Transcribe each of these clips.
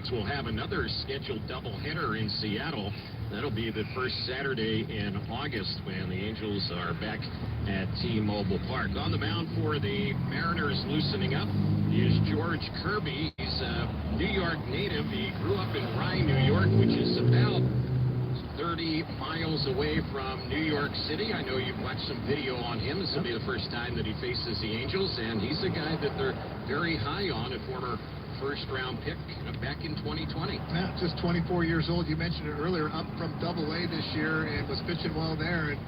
Athletics will have another scheduled doubleheader in Seattle. That'll be the first Saturday in August when the Angels are back at T-Mobile Park. On the mound for the Mariners loosening up is George Kirby. He's a New York native. He grew up in Rye, New York, which is about 30 miles away from New York City. I know you've watched some video on him. This will be the first time that he faces the Angels, and he's a guy that they're very high on, a former first-round pick back in 2020. Yeah, just 24 years old. You mentioned it earlier, up from Double-A this year and was pitching well there. And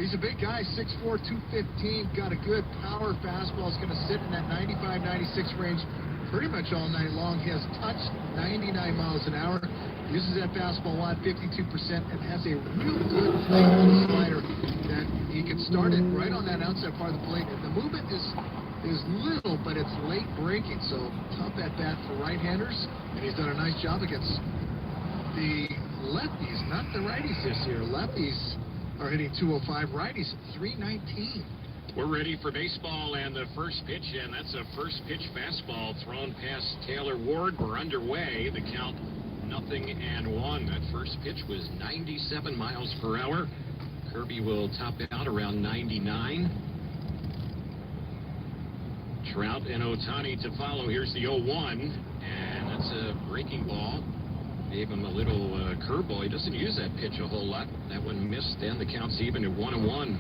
he's a big guy, 6'4", 215, got a good power fastball. He's going to sit in that 95, 96 range pretty much all night long. He has touched 99 miles an hour. Uses that fastball a lot, 52%, and has a real good late slider that he can start it right on that outside part of the plate. And the movement is little, but it's late breaking, so tough at bat for right-handers, and he's done a nice job against the lefties, not the righties this year. Lefties are hitting 205, righties 319. We're ready for baseball and the first pitch, and that's a first pitch fastball thrown past Taylor Ward. We're underway. The count 0-1. That first pitch was 97 miles per hour. Kirby will top out around 99. Trout and Ohtani to follow. Here's the 0-1, and that's a breaking ball. Gave him a little curveball. He doesn't use that pitch a whole lot. That one missed, and the count's even at 1-1.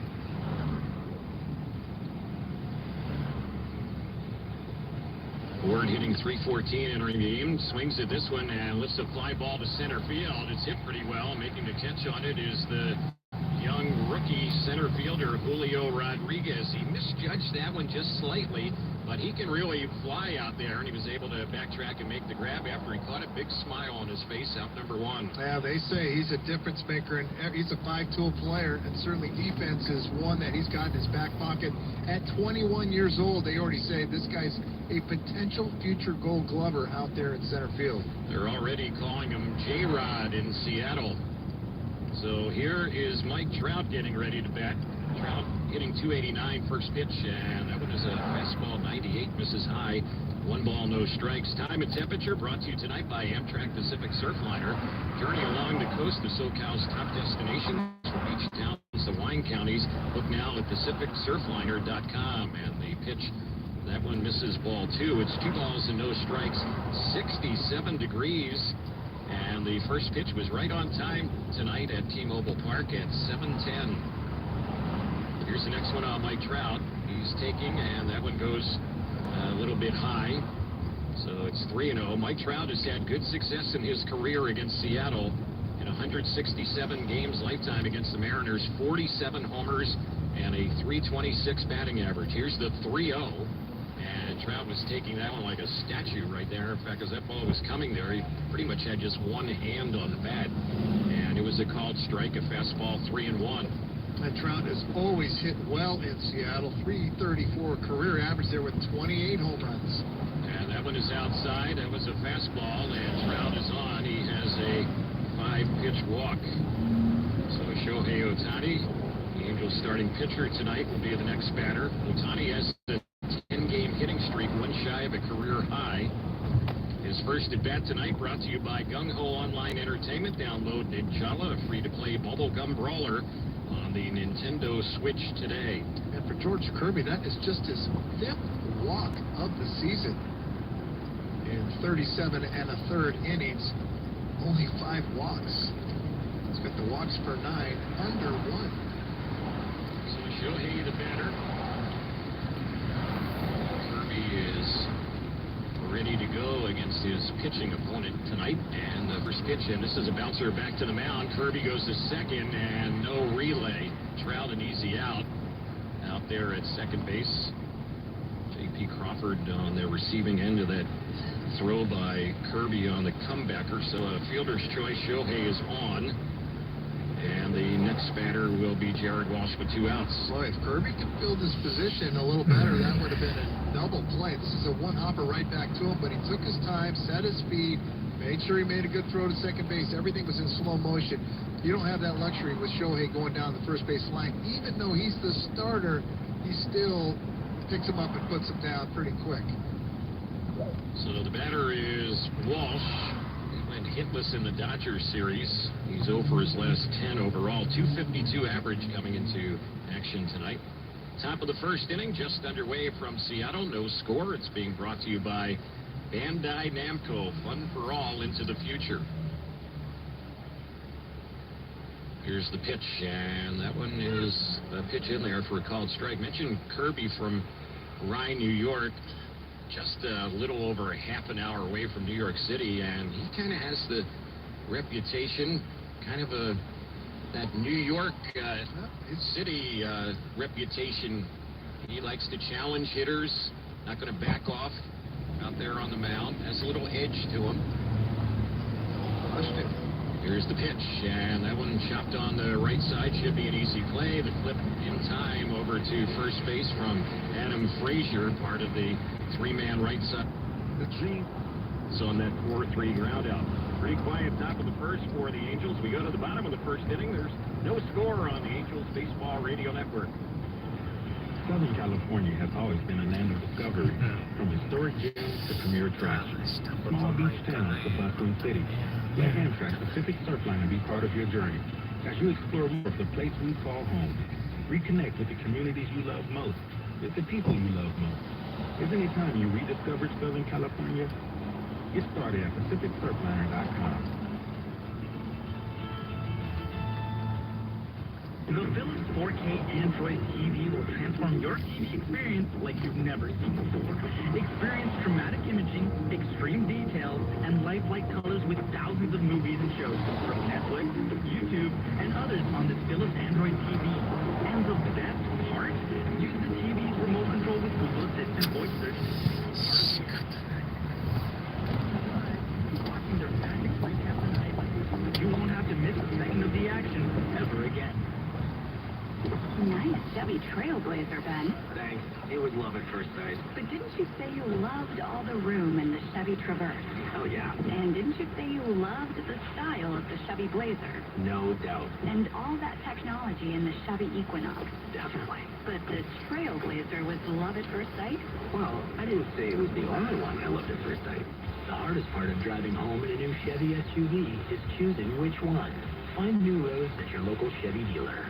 Ward hitting 314 entering the game. Swings at this one and lifts a fly ball to center field. It's hit pretty well. Making the catch on it is the young rookie center fielder Julio Rodriguez. He misjudged that one just slightly, but he can really fly out there, and he was able to backtrack and make the grab after he caught a big smile on his face out number one. Yeah, they say he's a difference maker, and he's a five-tool player, and certainly defense is one that he's got in his back pocket. At 21 years old, they already say this guy's a potential future Gold Glover out there in center field. They're already calling him J-Rod in Seattle. So here is Mike Trout getting ready to bat. Trout hitting 289 first pitch, and that one is a fastball 98, misses high. 1 ball, no strikes. Time and temperature brought to you tonight by Amtrak Pacific Surfliner. Journey along the coast of SoCal's top destinations from beach towns to wine counties. Look now at PacificSurfliner.com. And the pitch, that one misses ball 2. It's 2 balls and no strikes. 67 degrees. And the first pitch was right on time tonight at T-Mobile Park at 7:10. Here's the next one on Mike Trout. He's taking, and that one goes a little bit high. So it's 3-0. Mike Trout has had good success in his career against Seattle in 167 games lifetime against the Mariners, 47 homers and a .326 batting average. Here's the 3-0. And Trout was taking that one like a statue right there. In fact, as that ball was coming there, he pretty much had just one hand on the bat. And it was a called strike, a fastball 3-1. And Trout has always hit well in Seattle. .334 career average there with 28 home runs. And that one is outside. That was a fastball, and Trout is on. He has a 5-pitch walk. So Shohei Ohtani, the Angels starting pitcher tonight, will be the next batter. Ohtani has the 10-game hitting streak, one shy of a career high. His first at-bat tonight brought to you by Gung Ho Online Entertainment. Download Ninjala, a free-to-play bubblegum brawler on the Nintendo Switch today. And for George Kirby, that is just his 5th walk of the season. In 37 1/3 innings, only 5 walks. He's got the walks per 9, under 1. So Shohei the batter. Is ready to go against his pitching opponent tonight. And the first pitch, and this is a bouncer back to the mound. Kirby goes to second, and no relay. Trout an easy out there at second base. J.P. Crawford on the receiving end of that throw by Kirby on the comebacker. So a fielder's choice. Shohei is on. And the next batter will be Jared Walsh with 2 outs. Boy, if Kirby could field his position a little better, that would have been a double play. This is a one-hopper right back to him, but he took his time, set his speed, made sure he made a good throw to second base. Everything was in slow motion. You don't have that luxury with Shohei going down the first base line. Even though he's the starter, he still picks him up and puts him down pretty quick. So the batter is Walsh. hitless in the Dodgers series. He's over his last 10 overall. 252 average coming into action tonight. Top of the first inning, just underway from Seattle. No score. It's being brought to you by Bandai Namco. Fun for all into the future. Here's the pitch, and that one is a pitch in there for a called strike. Mentioned Kirby from Rye, New York. Just a little over a half an hour away from New York City, and he kind of has the reputation, kind of that New York City reputation. He likes to challenge hitters, not going to back off out there on the mound. Has a little edge to him. Here's the pitch, and that one chopped on the right side. Should be an easy play. The flip in time over to first base from Adam Frazier, part of the three-man right side. So on that 4-3 ground out. Pretty quiet top of the first for the Angels. We go to the bottom of the first inning. There's no score on the Angels Baseball Radio Network. Southern California has always been a land of discovery, from historic gems to premier attractions. Small beach towns to bustling cities. Let Amtrak Pacific Surfliner be part of your journey as you explore more of the place we call home. Reconnect with the communities you love most, with the people you love most. Is any time you rediscovered Southern California? Get started at PacificSurfliner.com. The Philips 4K Android TV will transform your TV experience like you've never seen before. Experience dramatic imaging, extreme details, and lifelike colors with thousands of movies and shows from Netflix, YouTube, and others on this Philips Android TV. And the best part? Use the TV's remote control with Google Assistant voice search. Watching their magic recap tonight, you won't have to miss a second of the action ever again. Nice Chevy Trailblazer, Ben. Thanks. It was love at first sight. But didn't you say you loved all the room in the Chevy Traverse? Oh, yeah. And didn't you say you loved the style of the Chevy Blazer? No doubt. And all that technology in the Chevy Equinox? Definitely. But the Trailblazer was love at first sight? Well, I didn't say it was the only one I loved at first sight. The hardest part of driving home in a new Chevy SUV is choosing which one. Find new roads at your local Chevy dealer.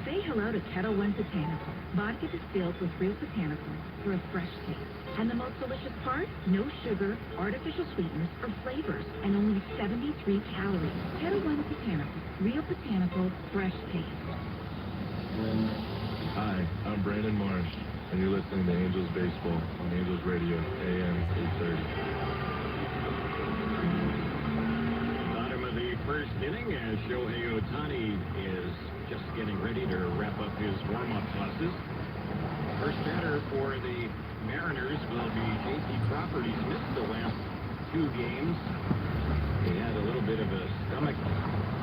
Say hello to Kettle One Botanical. Vodka distilled with real botanicals for a fresh taste. And the most delicious part? No sugar, artificial sweeteners, or flavors, and only 73 calories. Kettle One Botanical. Real botanical, fresh taste. Hi, I'm Brandon Marsh, and you're listening to Angels Baseball on Angels Radio, AM 830. Bottom of the first inning as Shohei Ohtani is just getting ready to wrap up his warm-up tosses. First batter for the Mariners will be J.P. Crawford. He's missed the last 2 games. He had a little bit of a stomach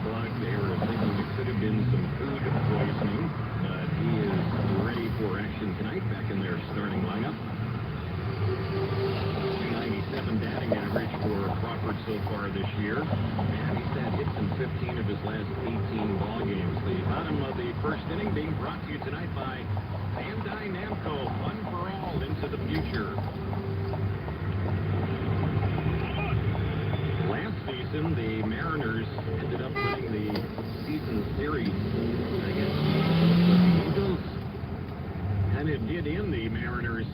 bug. They were thinking it could have been some food poisoning, but he is ready for action tonight, back in their starting lineup. 297 batting average for Crawford so far this year. And he's had hits in 15 of his last 18 ball games. The bottom of the first inning being brought to you tonight by Bandai Namco. Fun for all into the future. Last season, the Mariners ended up winning the season series against the Angels. And it did end the Mariners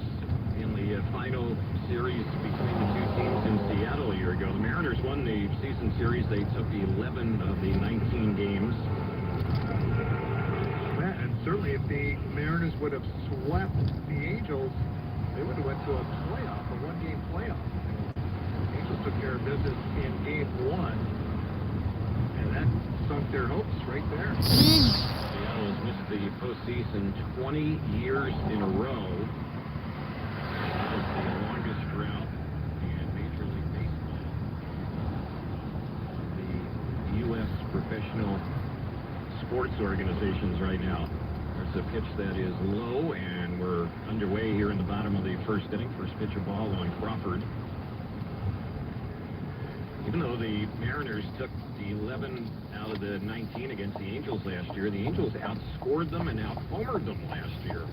in the final series between the two teams in Seattle a year ago. The Mariners won the season series. They took 11 of the 19 games. Yeah, and certainly if the Mariners would have swept the Angels, they would have went to a playoff, a one-game playoff. The Angels took care of business in game 1, and that sunk their hopes right there. Seattle has missed the postseason 20 years in a row. That is the longest drought in Major League Baseball. The U.S. professional sports organizations right now. There's a pitch that is low, and we're underway here in the bottom of the first inning. First pitch of ball on Crawford. Even though the Mariners took the 11 out of the 19 against the Angels last year, the Angels outscored them and out-homered them last year.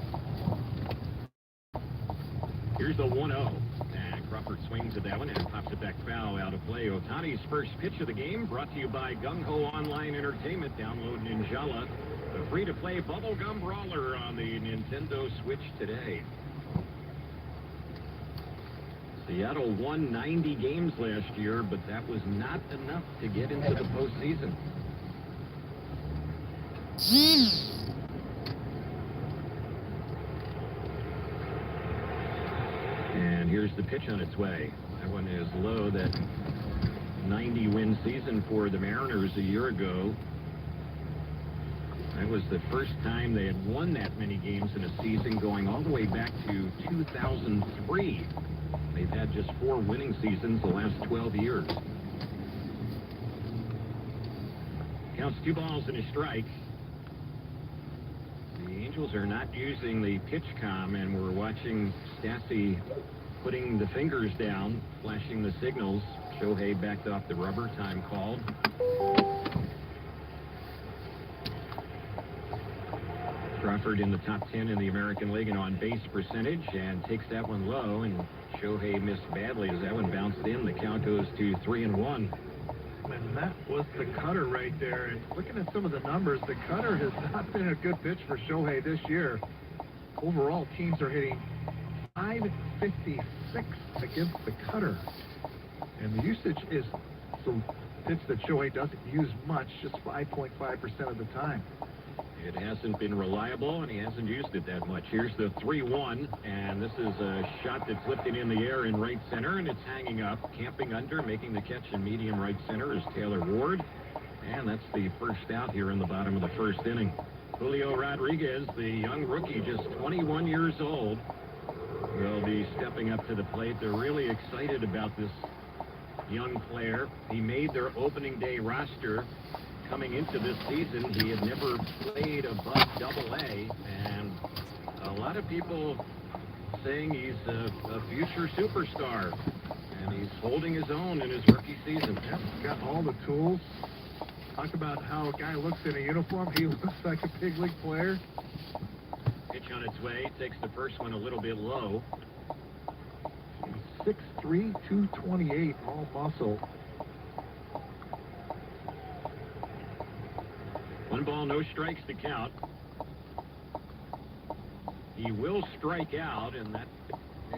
Here's the 1-0, and Crawford swings at that one and pops it back foul out of play. Ohtani's first pitch of the game brought to you by Gung Ho Online Entertainment. Download Ninjala, a free-to-play bubblegum brawler on the Nintendo Switch today. Seattle won 90 games last year, but that was not enough to get into the postseason. And here's the pitch on its way. That one is low. That 90-win season for the Mariners a year ago. That was the first time they had won that many games in a season, going all the way back to 2003. They've had just 4 winning seasons the last 12 years. Counts 2 balls and a strike. The Angels are not using the pitch comm, and we're watching Stassi putting the fingers down, flashing the signals. Shohei backed off the rubber, time called. Crawford in the top 10 in the American League in on-base percentage, and takes that one low, and Shohei missed badly as that one bounced in. The count goes to 3-1. And that was the cutter right there. And looking at some of the numbers, the cutter has not been a good pitch for Shohei this year. Overall, teams are hitting .556 against the cutter. And the usage is some pitch that Shohei doesn't use much, just 5.5% of the time. It hasn't been reliable, and he hasn't used it that much. Here's the 3-1, and this is a shot that's lifted in the air in right center, and it's hanging up. Camping under, making the catch in medium right center is Taylor Ward, and that's the first out here in the bottom of the first inning. Julio Rodriguez, the young rookie, just 21 years old, will be stepping up to the plate. They're really excited about this young player. He made their opening day roster. Coming into this season, he had never played above Double-A, and a lot of people saying he's a future superstar, and he's holding his own in his rookie season. Yep, got all the tools. Talk about how a guy looks in a uniform. He looks like a big league player. Pitch on its way, takes the first one a little bit low. 6'3", 228, all muscle. 1 ball, no strikes to count. He will strike out, and that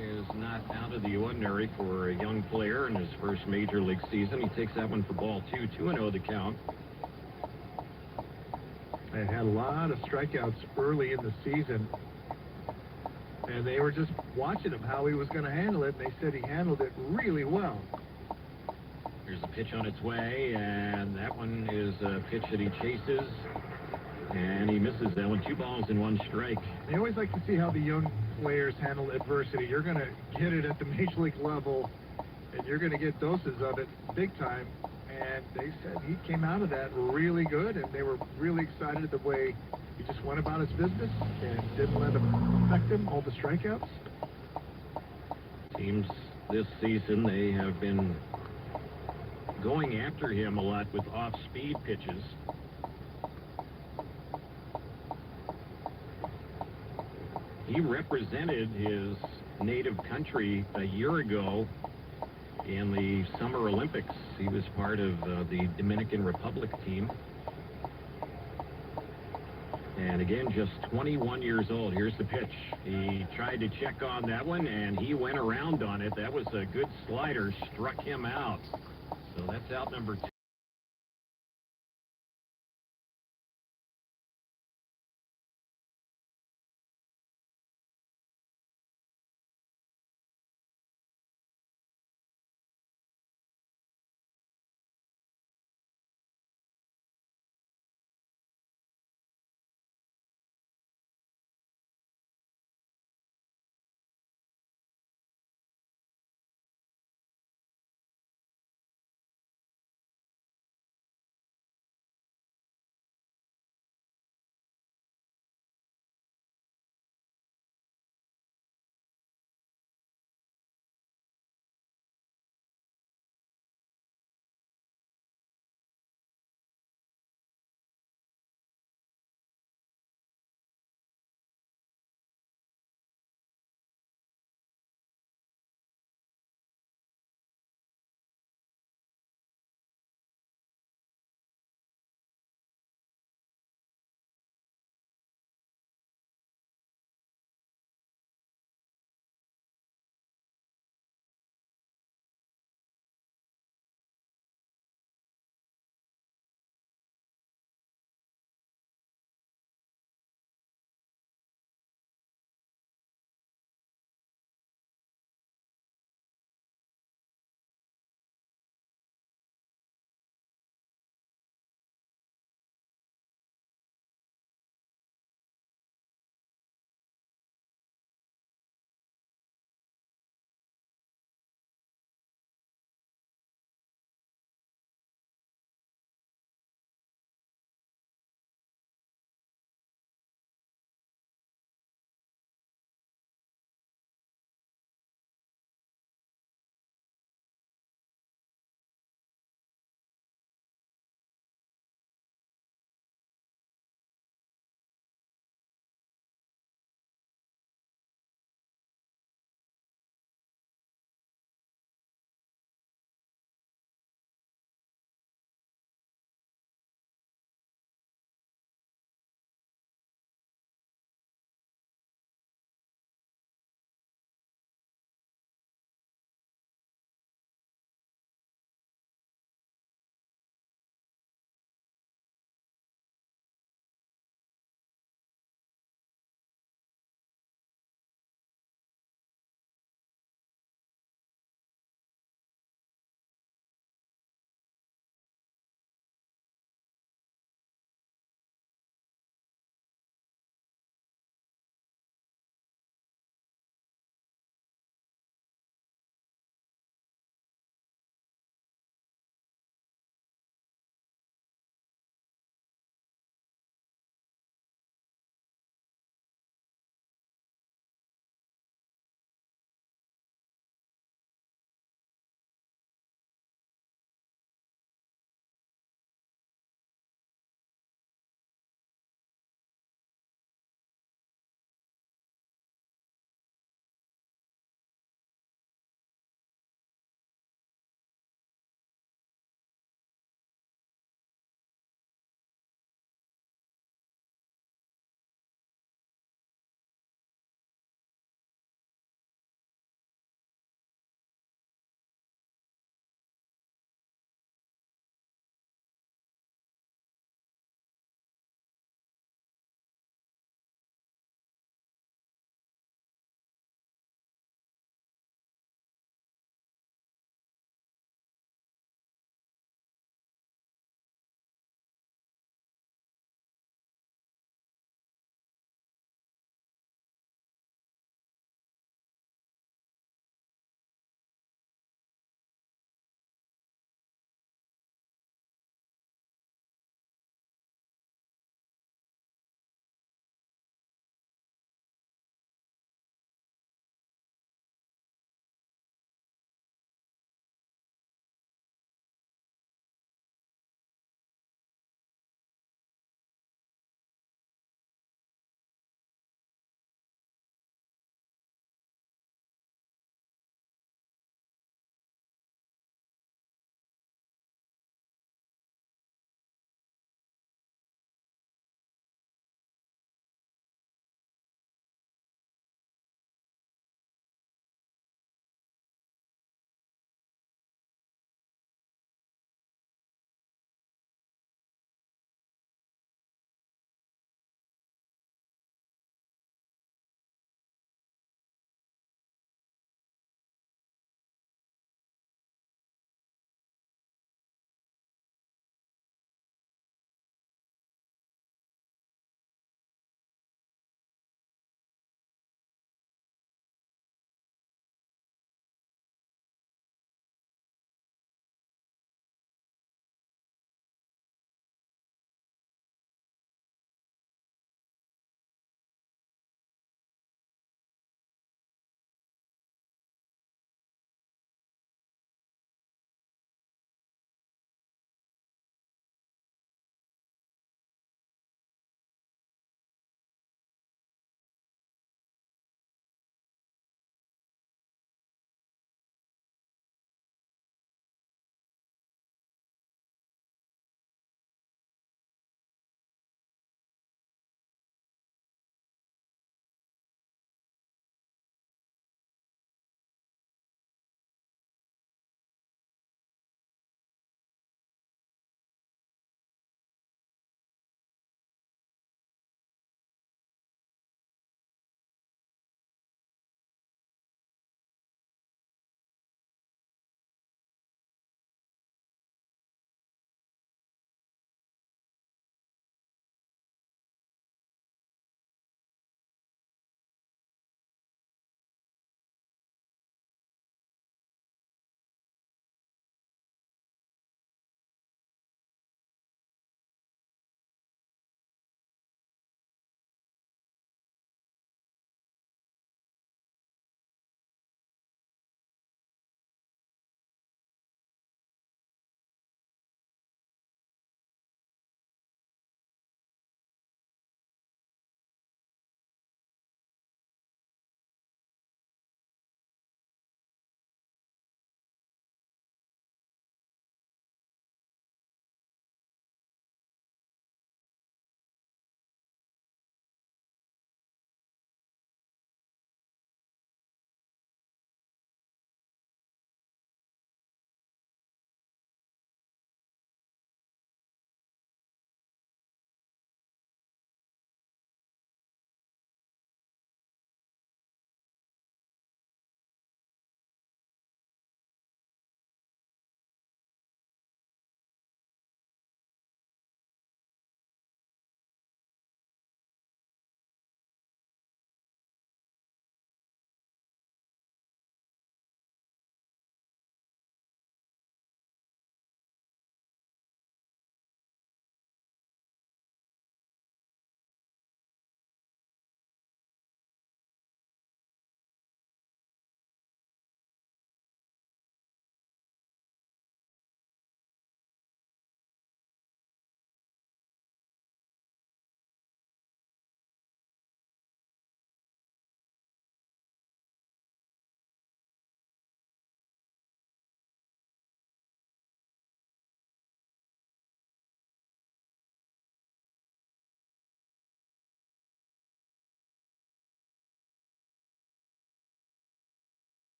is not out of the ordinary for a young player in his first major league season. He takes that one for ball 2, 2-0 the count. And had a lot of strikeouts early in the season. And they were just watching him, how he was going to handle it, and they said he handled it really well. Here's a pitch on its way, and that one is a pitch that he chases, and he misses that one. 2 balls and 1 strike. They always like to see how the young players handle adversity. You're going to get it at the major league level, and you're going to get doses of it big time. And they said he came out of that really good, and they were really excited the way he just went about his business and didn't let him affect him, all the strikeouts. Teams this season, they have been going after him a lot with off-speed pitches. He represented his native country a year ago in the Summer Olympics. He was part of the Dominican Republic team. And again, just 21 years old. Here's the pitch. He tried to check on that one, and he went around on it. That was a good slider, struck him out. So that's out number 2.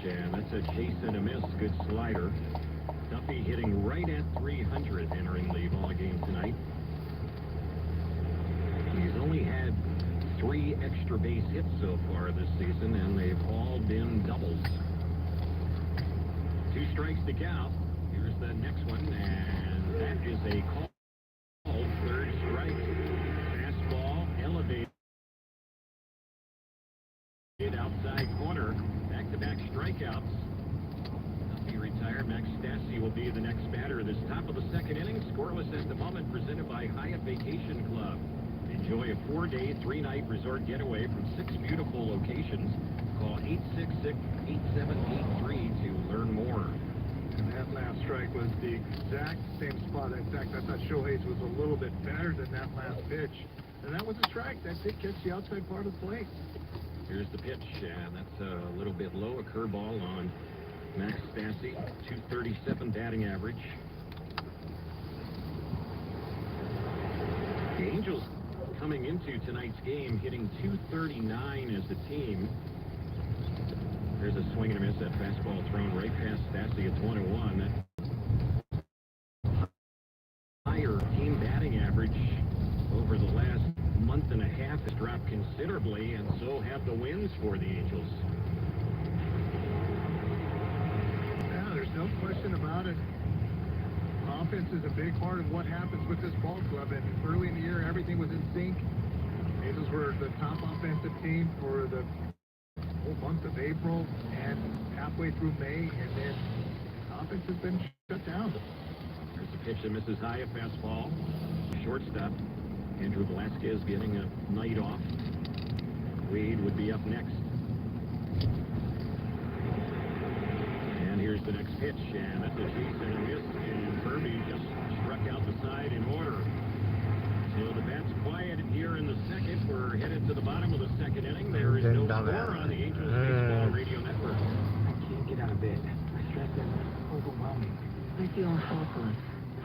and that's a chase and a miss. Good slider. Duffy hitting right at 300 entering the ball game tonight. He's only had 3 extra base hits so far this season, and they've all been doubles. 2 strikes to count. Here's the next one, and that is a call. 3rd strike. Fastball elevated outside corner. Back-to-back strikeouts. Duffy retired. Max Stassi will be the next batter. This top of the 2nd inning, scoreless at the moment, presented by Hyatt Vacation Club. Enjoy a 4-day, 3-night resort getaway from 6 beautiful locations. Call 866-8783 to learn more. And that last strike was the exact same spot. In fact, I thought Shohei's was a little bit better than that last pitch. And that was a strike. That did catch the outside part of the plate. Here's the pitch, and that's a little bit low. A curveball on Max Stassi, 237 batting average. The Angels coming into tonight's game hitting 239 as a team. There's a swing and a miss. That fastball thrown right past Stassi. It's 1-1. That higher team batting average over the last month and a half has dropped considerably, and so have the wins for the Angels. Yeah, there's no question about it. Offense is a big part of what happens with this ball club, and early in the year, everything was in sync. Angels were the top offensive team for the whole month of April and halfway through May, and then offense has been shut down. There's a pitch that misses high, a fastball. Shortstop, Andrew Velasquez getting a night off. Wade would be up next. And here's the next pitch, and that's a chase and a miss, and Kirby just struck out the side in order. So the bat's quiet here in the 2nd. We're headed to the bottom of the 2nd inning. There is no score on the Angels Baseball Radio Network. I can't get out of bed. My stress is overwhelming. I feel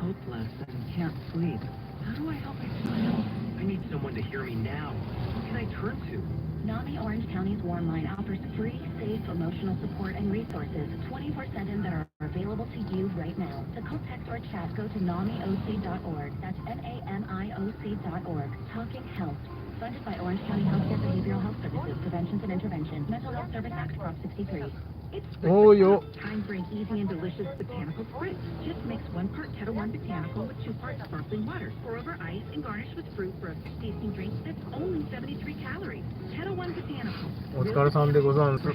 hopeless, and can't sleep. How do I help myself? I need someone to hear me now. Who can I turn to? NAMI Orange County's Warm Line offers free, safe, emotional support and resources 24/7 that are available to you right now. To call, text, or chat, go to NAMIOC.org. That's NAMIOC.org. Talking Health. Funded by Orange County Healthcare Behavioral Health Services, Preventions and Intervention, Mental Health Service Act, Prop 63. It's time for an easy and delicious Botanical Spritz. Just mix 1 part Kettle 1 Botanical with 2 parts sparkling water. Pour over ice and garnish with fruit for a tasting drink that's only 73 calories. Kettle 1 Botanical. お疲れさんでございます。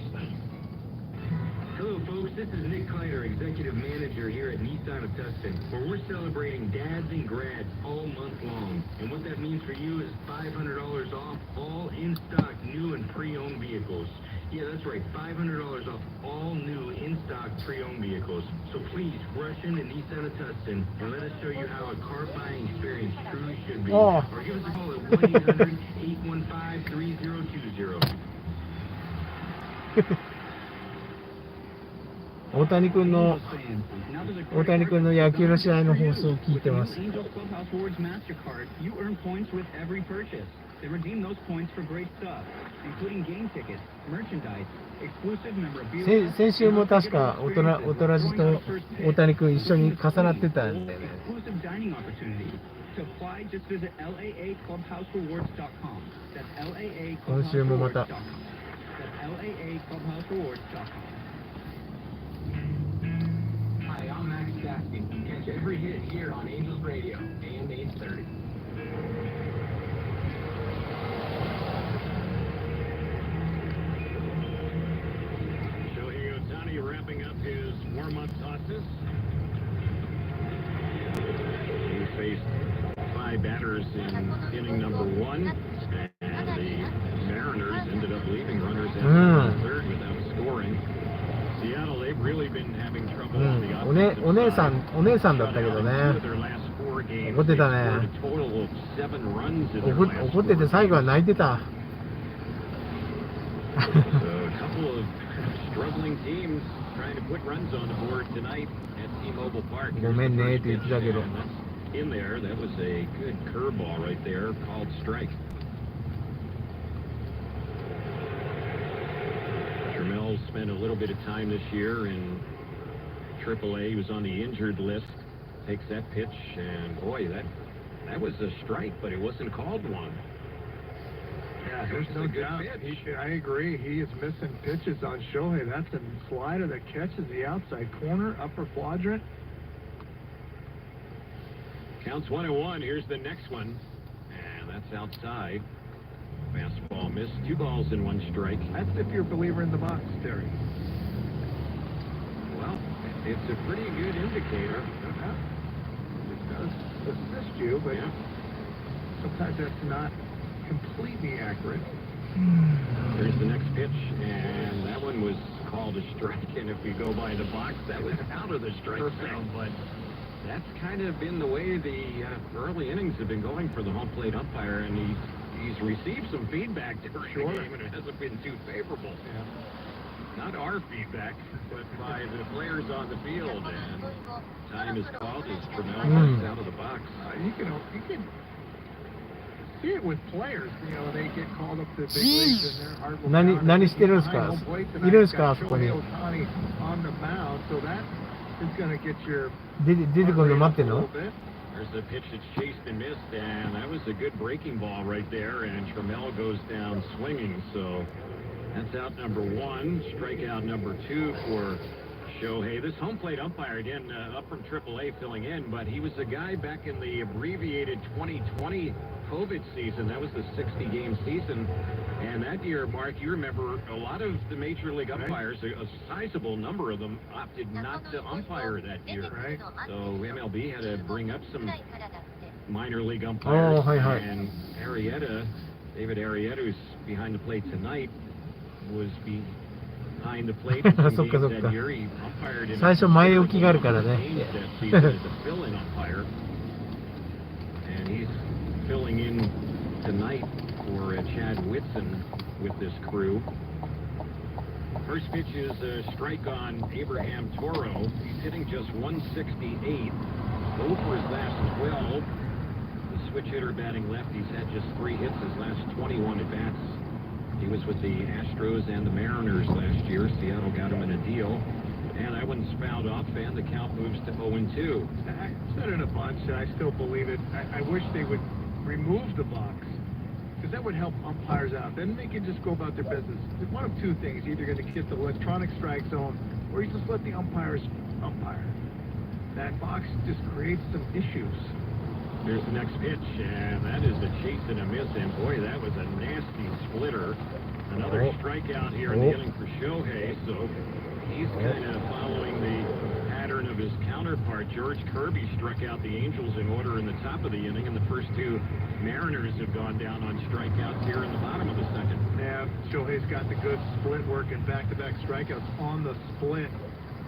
Hello folks, this is Nick Kleider, Executive Manager here at Nissan of Tustin, where we're celebrating dads and grads all month long. And what that means for you is $500 off all in-stock new and pre-owned vehicles. Yeah, that's right, $500 off all new in-stock pre-owned vehicles. So please rush into Nissan of Tustin and let us show you how a car buying experience truly should be. Oh. Or give us a call at 1-800-815-3020. 大谷君の野球の試合の放送を聞いてます。 Angels Clubhouse Rewards MasterCard, you earn points with every purchase. They redeem those points for great stuff, including game tickets, merchandise, exclusive memorabilia. 先週も確かおとらじと大谷君一緒に重なってたんでね。 Exclusive dining opportunities. To apply, just visit laaclubhouserewards.com. That's laaclubhouserewards.com. That's laaclubhouserewards.com. Hi, I'm Max Stassi. Catch every hit here on Angels Radio, AM 830. Shohei Ohtani wrapping up his warm-up tosses. He faced 5 batters in inning number 1, and the Mariners ended up leaving runners at the 3rd without scoring. Seattle, they've really been having trouble on the offensive side. お姉さんだったけどね。怒ってたね。怒ってて最後は泣いてた。So a couple of struggling teams trying to put runs on the board tonight at T-Mobile Park. ごめんねって言ってたけど。 In there, that was a good curveball right there, called strike. Trammell spent a little bit of time this year in AAA. He was on the injured list. Takes that pitch, and boy, that was a strike, but it wasn't called one. Yeah, there's no doubt. I agree. He is missing pitches on Shohei. That's a slider that catches the outside corner, upper quadrant. Counts 1-1. Here's the next one, and that's outside. Fastball missed. 2 balls and 1 strike. That's if you're a believer in the box, Terry. Well, it's a pretty good indicator. It does assist you, but sometimes that's not completely accurate. There's the next pitch, and that one was called a strike, and if we go by the box, that was out of the strike zone, but that's kind of been the way the early innings have been going for the home plate umpire, and he's received some feedback during the game, and it hasn't been too favorable. Not our feedback, but by the players on the field, and time is called as Trammell goes out of the box. You can see it with players, they get called up to the big leagues and their heart will何してるんですか？いるんですか？あそこに。 Shohei Ohtani on the mound, so that is going to get your 出てくるの待ってんの？ There's a pitch that's chased and missed, and that was a good breaking ball right there, and Trammell goes down swinging, so that's out number 1, strikeout number 2 for Shohei. This home plate umpire, again, up from AAA filling in, but he was a guy back in the abbreviated 2020 COVID season. That was the 60-game season, and that year, Mark, you remember a lot of the Major League umpires, a sizable number of them, opted not to umpire that year. Right. So MLB had to bring up some minor league umpires, and David Arrieta, who's behind the plate tonight, was behind the plate in some games that year. He umpired in 最初前置きがあるからね。 that season as a fill-in umpire, and he's filling in tonight for Chad Whitson with this crew. First pitch is a strike on Abraham Toro. He's hitting just 168, 0 for his last 12. The switch hitter batting left. He's had just 3 hits his last 21 at-bats. He was with the Astros and the Mariners last year. Seattle got him in a deal. And that one's fouled off, and the count moves to 0-2. I said it a bunch, and I still believe it. I wish they would remove the box, because that would help umpires out. Then they can just go about their business. One of 2 things. Either going to get the electronic strike zone, or you just let the umpires umpire. That box just creates some issues. Here's the next pitch, and that is a chase and a miss, and boy, that was a nasty splitter. Another strikeout here in the inning for Shohei, so he's kind of following the pattern of his counterpart. George Kirby struck out the Angels in order in the top of the inning, and the first 2 Mariners have gone down on strikeouts here in the bottom of the second. Yeah, Shohei's got the good split work and back-to-back strikeouts on the split.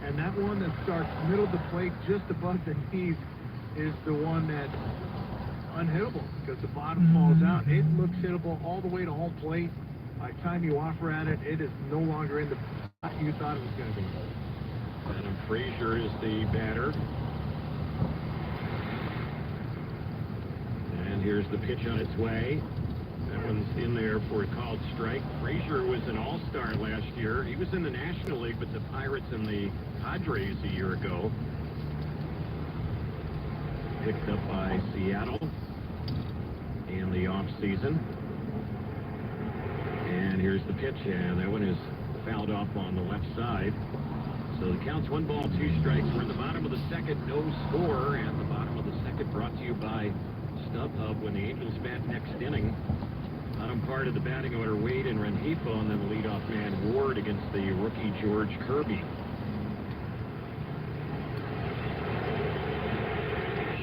And that one that starts middle of the plate just above the knees is the one that's unhittable, because the bottom falls out. It looks hittable all the way to home plate. By the time you offer at it, it is no longer in the spot you thought it was going to be. Adam Frazier is the batter. And here's the pitch on its way. That one's in there for a called strike. Frazier was an all-star last year. He was in the National League with the Pirates and the Padres a year ago. Picked up by Seattle in the offseason. And here's the pitch, and that one is fouled off on the left side. So the count's 1 ball, 2 strikes. We're in the bottom of the second, no score. And the bottom of the second brought to you by StubHub when the Angels bat next inning. Bottom part of the batting order, Wade and Rengifo, and then the leadoff man Ward against the rookie George Kirby.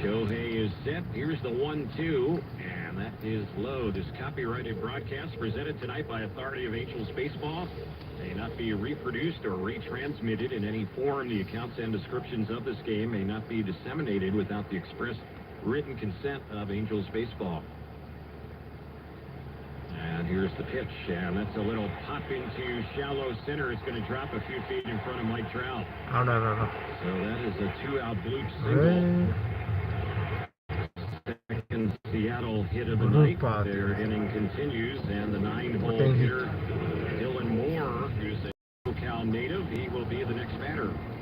Shohei is set. Here's the 1-2, and that is low. This copyrighted broadcast presented tonight by authority of Angels Baseball may not be reproduced or retransmitted in any form. The accounts and descriptions of this game may not be disseminated without the express written consent of Angels Baseball. And here's the pitch, and that's a little pop into shallow center. It's going to drop a few feet in front of Mike Trout. Oh, no. So that is a 2-out bloop single. Second Seattle hit of the night. Their inning continues, and the 9-hole hitter, Dylan Moore, who's a local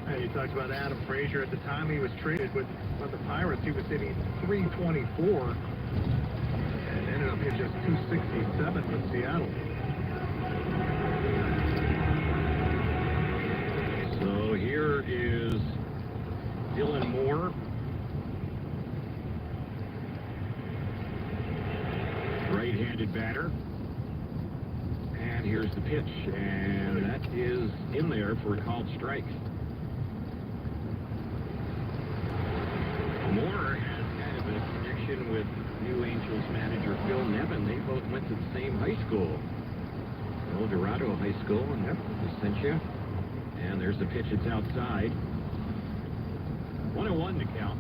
And you talked about Adam Frazier. At the time he was traded with the Pirates, he was hitting .324 and ended up hitting just .267 with Seattle. So here is Dylan Moore. Right-handed batter. And here's the pitch, and that is in there for a called strike. Moore has kind of a connection with new Angels manager Phil Nevin. They both went to the same high school, El Dorado High School in Essentia. And there's the pitch. It's outside. 1-1 to count.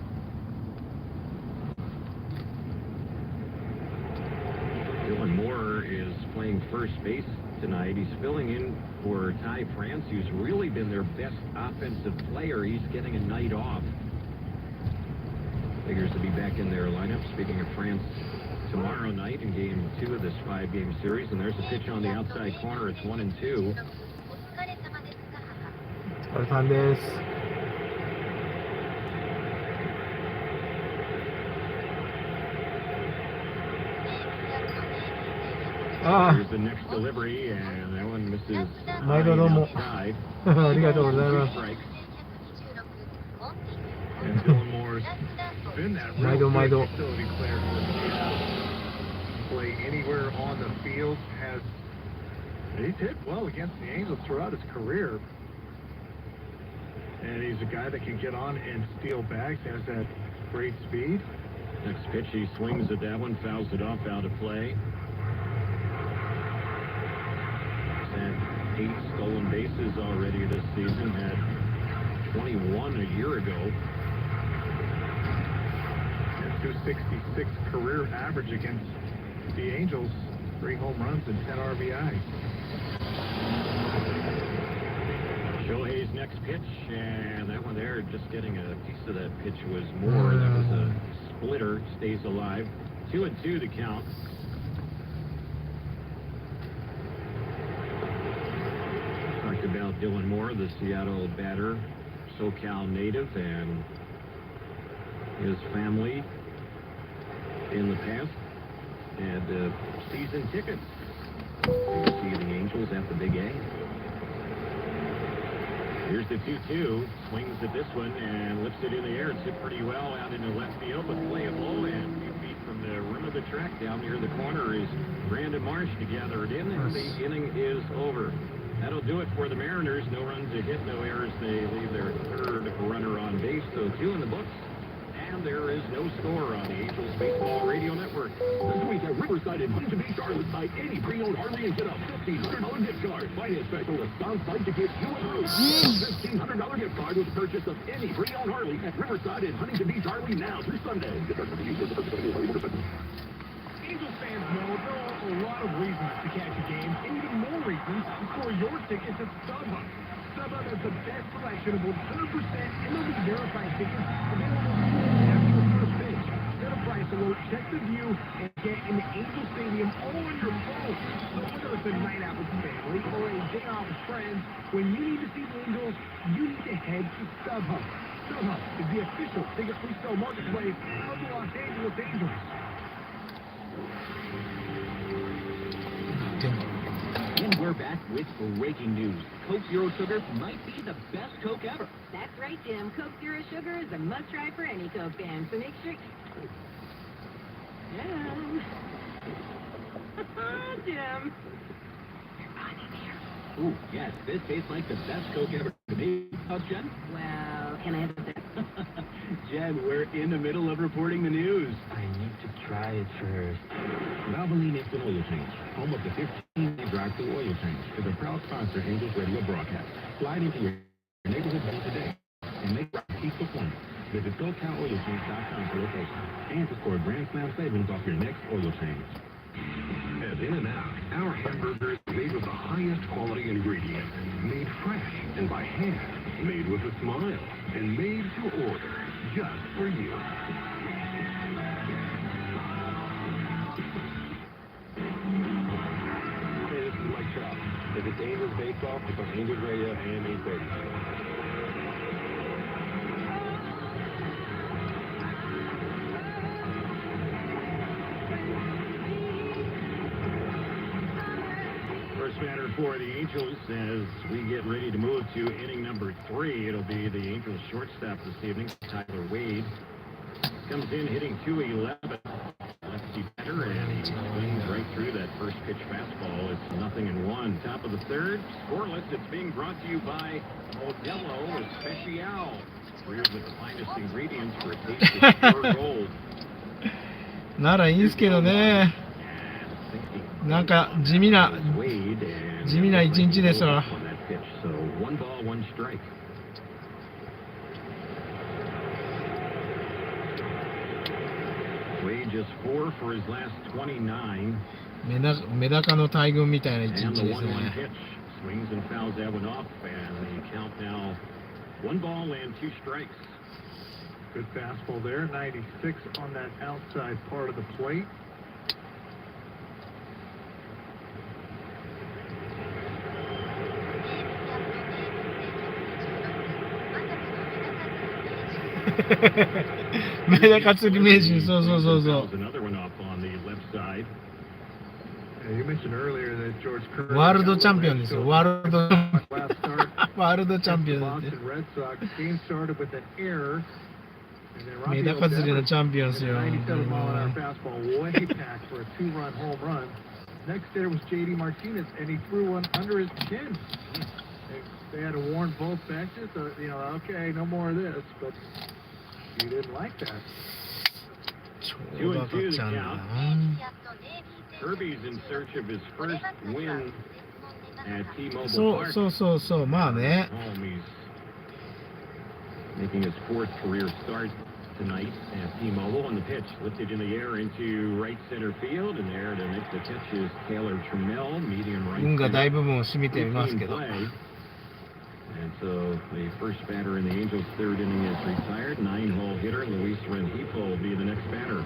Dylan Moore is playing first base tonight. He's filling in for Ty France, who's really been their best offensive player. He's getting a night off. Figures to be back in their lineup. Speaking of France, tomorrow night in game 2 of this 5-game series. And there's a pitch on the outside corner. It's 1-2. Hernandez. Here's the next delivery, and that one misses high and outside. ありがとうございます And Dylan Moore's been that real good utility player for Seattle. Play anywhere on the field. He's hit well against the Angels throughout his career. And he's a guy that can get on and steal bags, has that great speed. Next pitch, he swings at that one, fouls it off, out of play. He's had 8 stolen bases already this season, had 21 a year ago. And 266 career average against the Angels, 3 home runs and 10 RBIs. Shohei's next pitch, and that one there, just getting a piece of that pitch was Moore. That was a splitter, stays alive. 2-2 to count. Talked about Dylan Moore, the Seattle batter, SoCal native, and his family in the past had season tickets to see the Angels at the Big A. Here's the 2-2, swings at this one and lifts it in the air. It's hit pretty well out into left field, but playable, and 2 feet from the rim of the track down near the corner is Brandon Marsh to gather it in, and the inning is over. That'll do it for the Mariners. No runs, a hit, no errors. They leave their 3rd runner on base, so 2 in the books. And there is no score on the Angels Baseball Radio Network. This week at Riverside in Huntington Beach, Charlotte, buy any pre-owned Harley and get a $1,500 gift card. Finance specialist on site to get you a roof. $1,500 gift card with purchase of any pre-owned Harley at Riverside in Huntington Beach, Harley now through Sunday. Angels fans know there are a lot of reasons to catch a game, and even more reasons to score your tickets at StubHub. StubHub has the best selection of 100% MLB verified tickets available after your first pitch. Set a price alert, check the view, and get in the Angel Stadium all on your phone. So whether it's a night out with family or a day off with friends, when you need to see the Angels, you need to head to StubHub. StubHub is the official ticket pre-sale marketplace of the Los Angeles Angels. And we're back with breaking news. Coke Zero Sugar might be the best Coke ever. That's right, Jim. Coke Zero Sugar is a must-try for any Coke fan, so make sure... Jim. Jim. Ooh, yes, this tastes like the best Coke ever. Jen? Well, can I have a sip? Jen, we're in the middle of reporting the news. I need to try it first. Valvoline Instant Oil Change, home of the 15-day drive-thru oil change, is a proud sponsor of Angels Radio broadcast. Slide into your neighborhood bank today and make right peace performance. Visit SoCalOilChange.com for location and to score Grand Slam savings off your next oil change. At In-N-Out, our hamburgers are made with the highest quality ingredients, made fresh and by hand, made with a smile, and made to order just for you. Hey, this is Mike Trout. If it's Angels baseball, it's on Angels Radio AM 830. here for the Angels as we get ready to move to inning number 3. It'll be the Angels shortstop this evening, Tyler Wade. Comes in hitting .211. Lefty batter, and he swings right through that first pitch fastball. It's 0-1. Top of the third, scoreless. It's being brought to you by Modelo Especial. Brewed with the finest ingredients for a taste of pure gold. ならいいんすけどね。なんか地味な一日でした。メダカの大群みたいな一日ですね。Swings and fouls that one off, and the count now 1 ball and 2 strikes. Good fastball there, 96 on that outside part of the plate. Medaka tsuri meijin, so. Another one off on the left side. You mentioned earlier that George Curry ワールドチャンピオンですよ。ワールドチャンピオンです。 Boston Red Sox game started with an error. メダカ釣りのチャンピオンですよ。 97 mile-an-hour fastball way back for a 2-run home run. Next there was J.D. Martinez, and he threw one under his chin. They had to warn both benches, so, okay, no more of this, but he didn't like that. 2-2 the count. Kirby's in search of his first win at T-Mobile Park. そう、まあね。 He's making his 4th career start tonight at T-Mobile, and the pitch lifted in the air into right center field, and there to make the catch is Taylor Trammell, medium right 運が center. だいぶもう染みていますけど。 And so the first batter in the Angels' 3rd inning is retired. 9-hole hitter Luis Rengifo will be the next batter.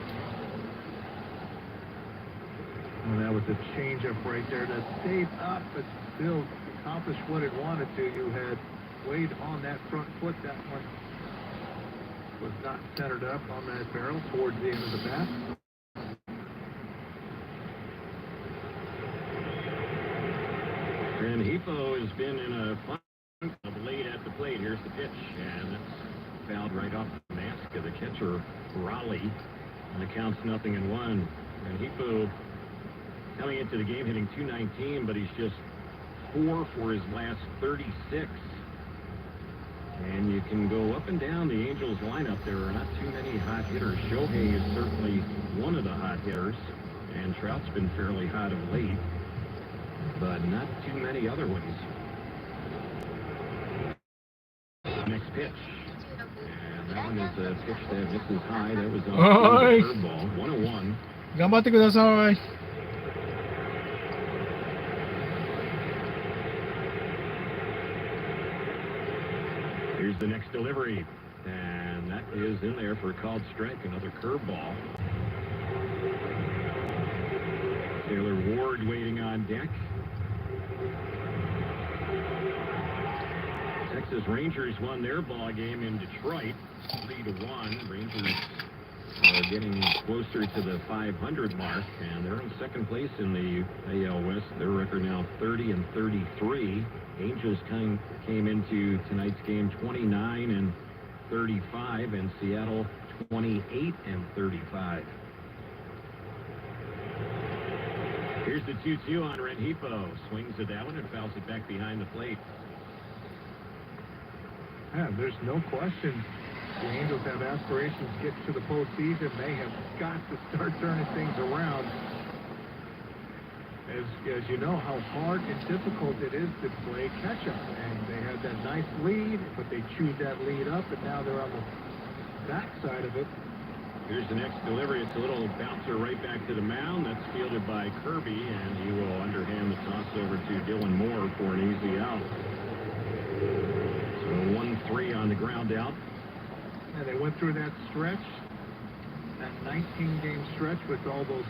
Well, that was a changeup right there that stayed up, but still accomplished what it wanted to. You had Wade on that front foot. That one was not centered up on that barrel towards the end of the bat. Rengifo has been in a fun of late at the plate. Here's the pitch, and it's fouled right off the mask of the catcher, Raleigh. And the count's 0-1. Rengifo coming into the game hitting .219, but he's just 4 for his last 36. And you can go up and down the Angels lineup. There are not too many hot hitters. Shohei is certainly one of the hot hitters, and Trout's been fairly hot of late, but not too many other ones. Next pitch. And that one is a pitch that misses high. That was on the curveball. 1-1. 頑張ってください。 Here's the next delivery, and that is in there for a called strike, another curveball. Taylor Ward waiting on deck. Texas Rangers won their ball game in Detroit, 3-1. Rangers are getting closer to the 500 mark, and they're in 2nd place in the AL West. Their record now 30-33. Angels came into tonight's game 29-35, and Seattle 28-35. Here's the 2-2 on Rengifo. Swings at that one and fouls it back behind the plate. Yeah, there's no question the Angels have aspirations to get to the postseason. They have got to start turning things around. As you know how hard and difficult it is to play catch-up. And they had that nice lead, but they chewed that lead up, and now they're on the backside of it. Here's the next delivery. It's a little bouncer right back to the mound. That's fielded by Kirby, and he will underhand the toss over to Dylan Moore for an easy out. So 1-3 on the ground out. And they went through that stretch, that 19-game stretch with all those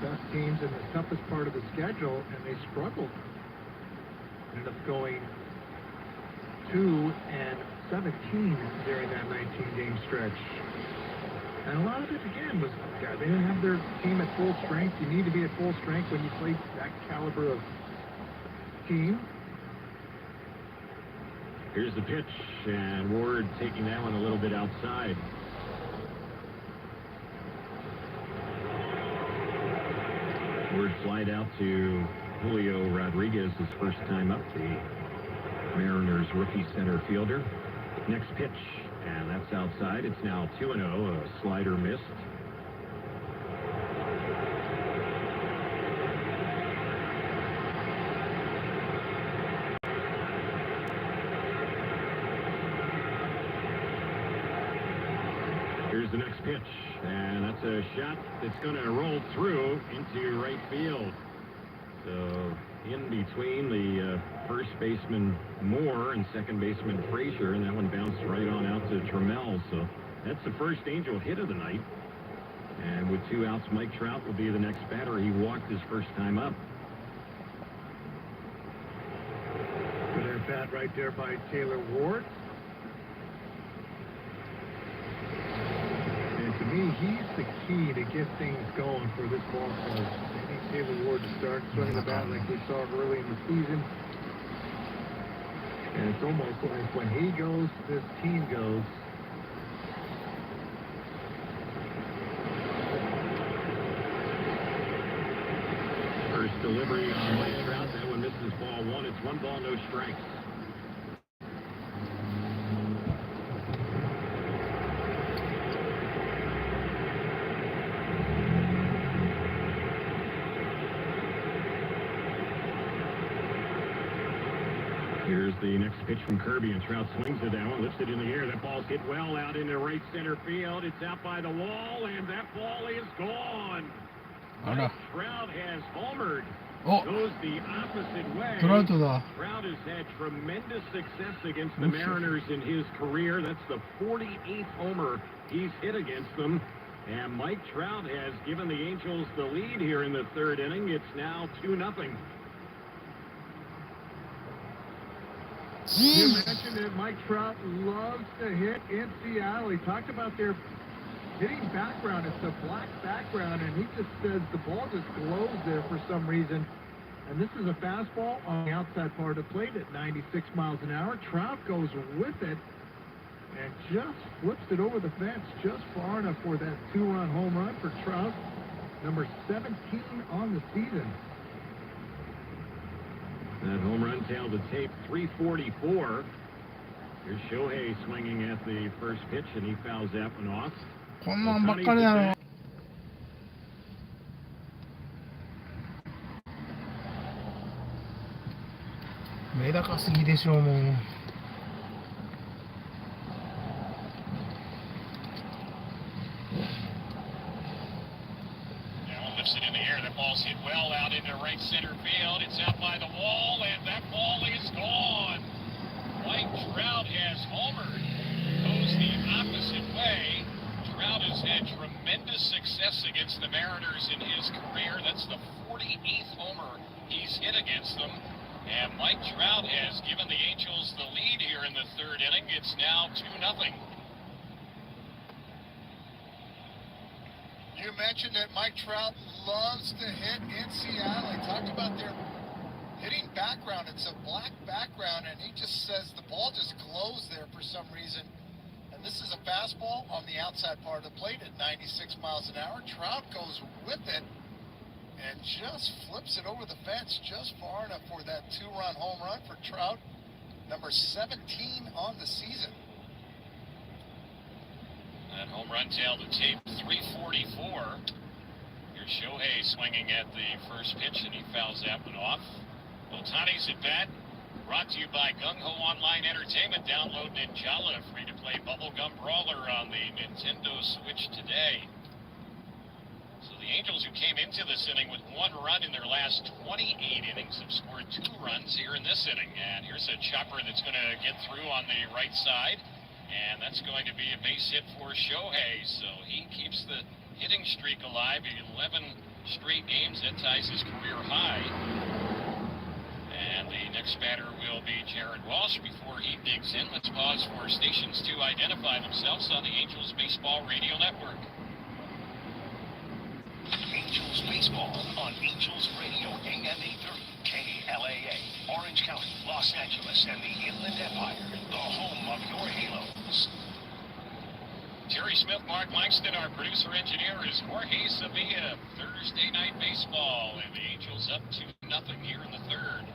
best teams in the toughest part of the schedule, and they struggled. Ended up going 2-17 during that 19-game stretch. And a lot of it, again, was they didn't have their team at full strength. You need to be at full strength when you play that caliber of team. Here's the pitch, and Ward taking that one a little bit outside. Ward flied out to Julio Rodriguez his first time up, the Mariners rookie center fielder. Next pitch, and that's outside. It's now 2-0, a slider missed. Here's the next pitch, and that's a shot that's going to roll through into right field. So in between the first baseman Moore and second baseman Frazier, and that one bounced right on out to Trammell. So that's the first Angel hit of the night. And with 2 outs, Mike Trout will be the next batter. He walked his first time up. Good at bat right there by Taylor Ward. To me, he's the key to get things going for this ball club. They need Taylor Ward to start swinging the bat like we saw early in the season. And it's almost like when he goes, this team goes. First delivery on Mike Trout. That one misses ball 1. It's 1 ball, no strikes. Here's the next pitch from Kirby, and Trout swings it down, lifts it in the air. That ball's hit well out into right center field. It's out by the wall, and that ball is gone. Mike Trout has homered. Goes the opposite way. Troutだ。Trout has had tremendous success against the Mariners in his career. That's the 48th homer he's hit against them. And Mike Trout has given the Angels the lead here in the 3rd inning. It's now 2-0. You mentioned that Mike Trout loves to hit in Seattle. He talked about their hitting background. It's a black background, and he just says the ball just glows there for some reason. And this is a fastball on the outside part of the plate at 96 miles an hour. Trout goes with it and just flips it over the fence just far enough for that 2-run home run for Trout, number 17 on the season. That home run tailed the tape, 344. Here's Shohei swinging at the first pitch, and he fouls that one off. こんなんばっかりやろ。メダカすぎでしょうもう。Lifts it in the air. That ball's hit well out into right center field. It's out by the wall, and that ball is gone. Mike Trout has homered. Goes the opposite way. Trout has had tremendous success against the Mariners in his career. That's the 48th homer he's hit against them. And Mike Trout has given the Angels the lead here in the 3rd inning. It's now 2-0. You mentioned that Mike Trout loves to hit in Seattle. He talked about their hitting background. It's a black background, and he just says the ball just glows there for some reason. And this is a fastball on the outside part of the plate at 96 miles an hour. Trout goes with it and just flips it over the fence just far enough for that 2-run home run for Trout, number 17 on the season. That home run tailed the tape, 344. Here's Shohei swinging at the first pitch, and he fouls that one off. Ohtani's at bat. Brought to you by Gung Ho Online Entertainment. Download Ninjala, free-to-play bubblegum brawler on the Nintendo Switch today. So the Angels, who came into this inning with 1 run in their last 28 innings, have scored 2 runs here in this inning. And here's a chopper that's going to get through on the right side. And that's going to be a base hit for Shohei. So he keeps the hitting streak alive. 11 straight games. That ties his career high. And the next batter will be Jared Walsh. Before he digs in, let's pause for stations to identify themselves on the Angels Baseball Radio Network. Angels Baseball on Angels Radio AM 830 KLAA. County, Los Angeles, and the Inland Empire, the home of your Halos. Jerry Smith, Mark Langston, our producer-engineer, is Jorge Sevilla. Thursday night baseball, and the Angels up 2-0 here in the third.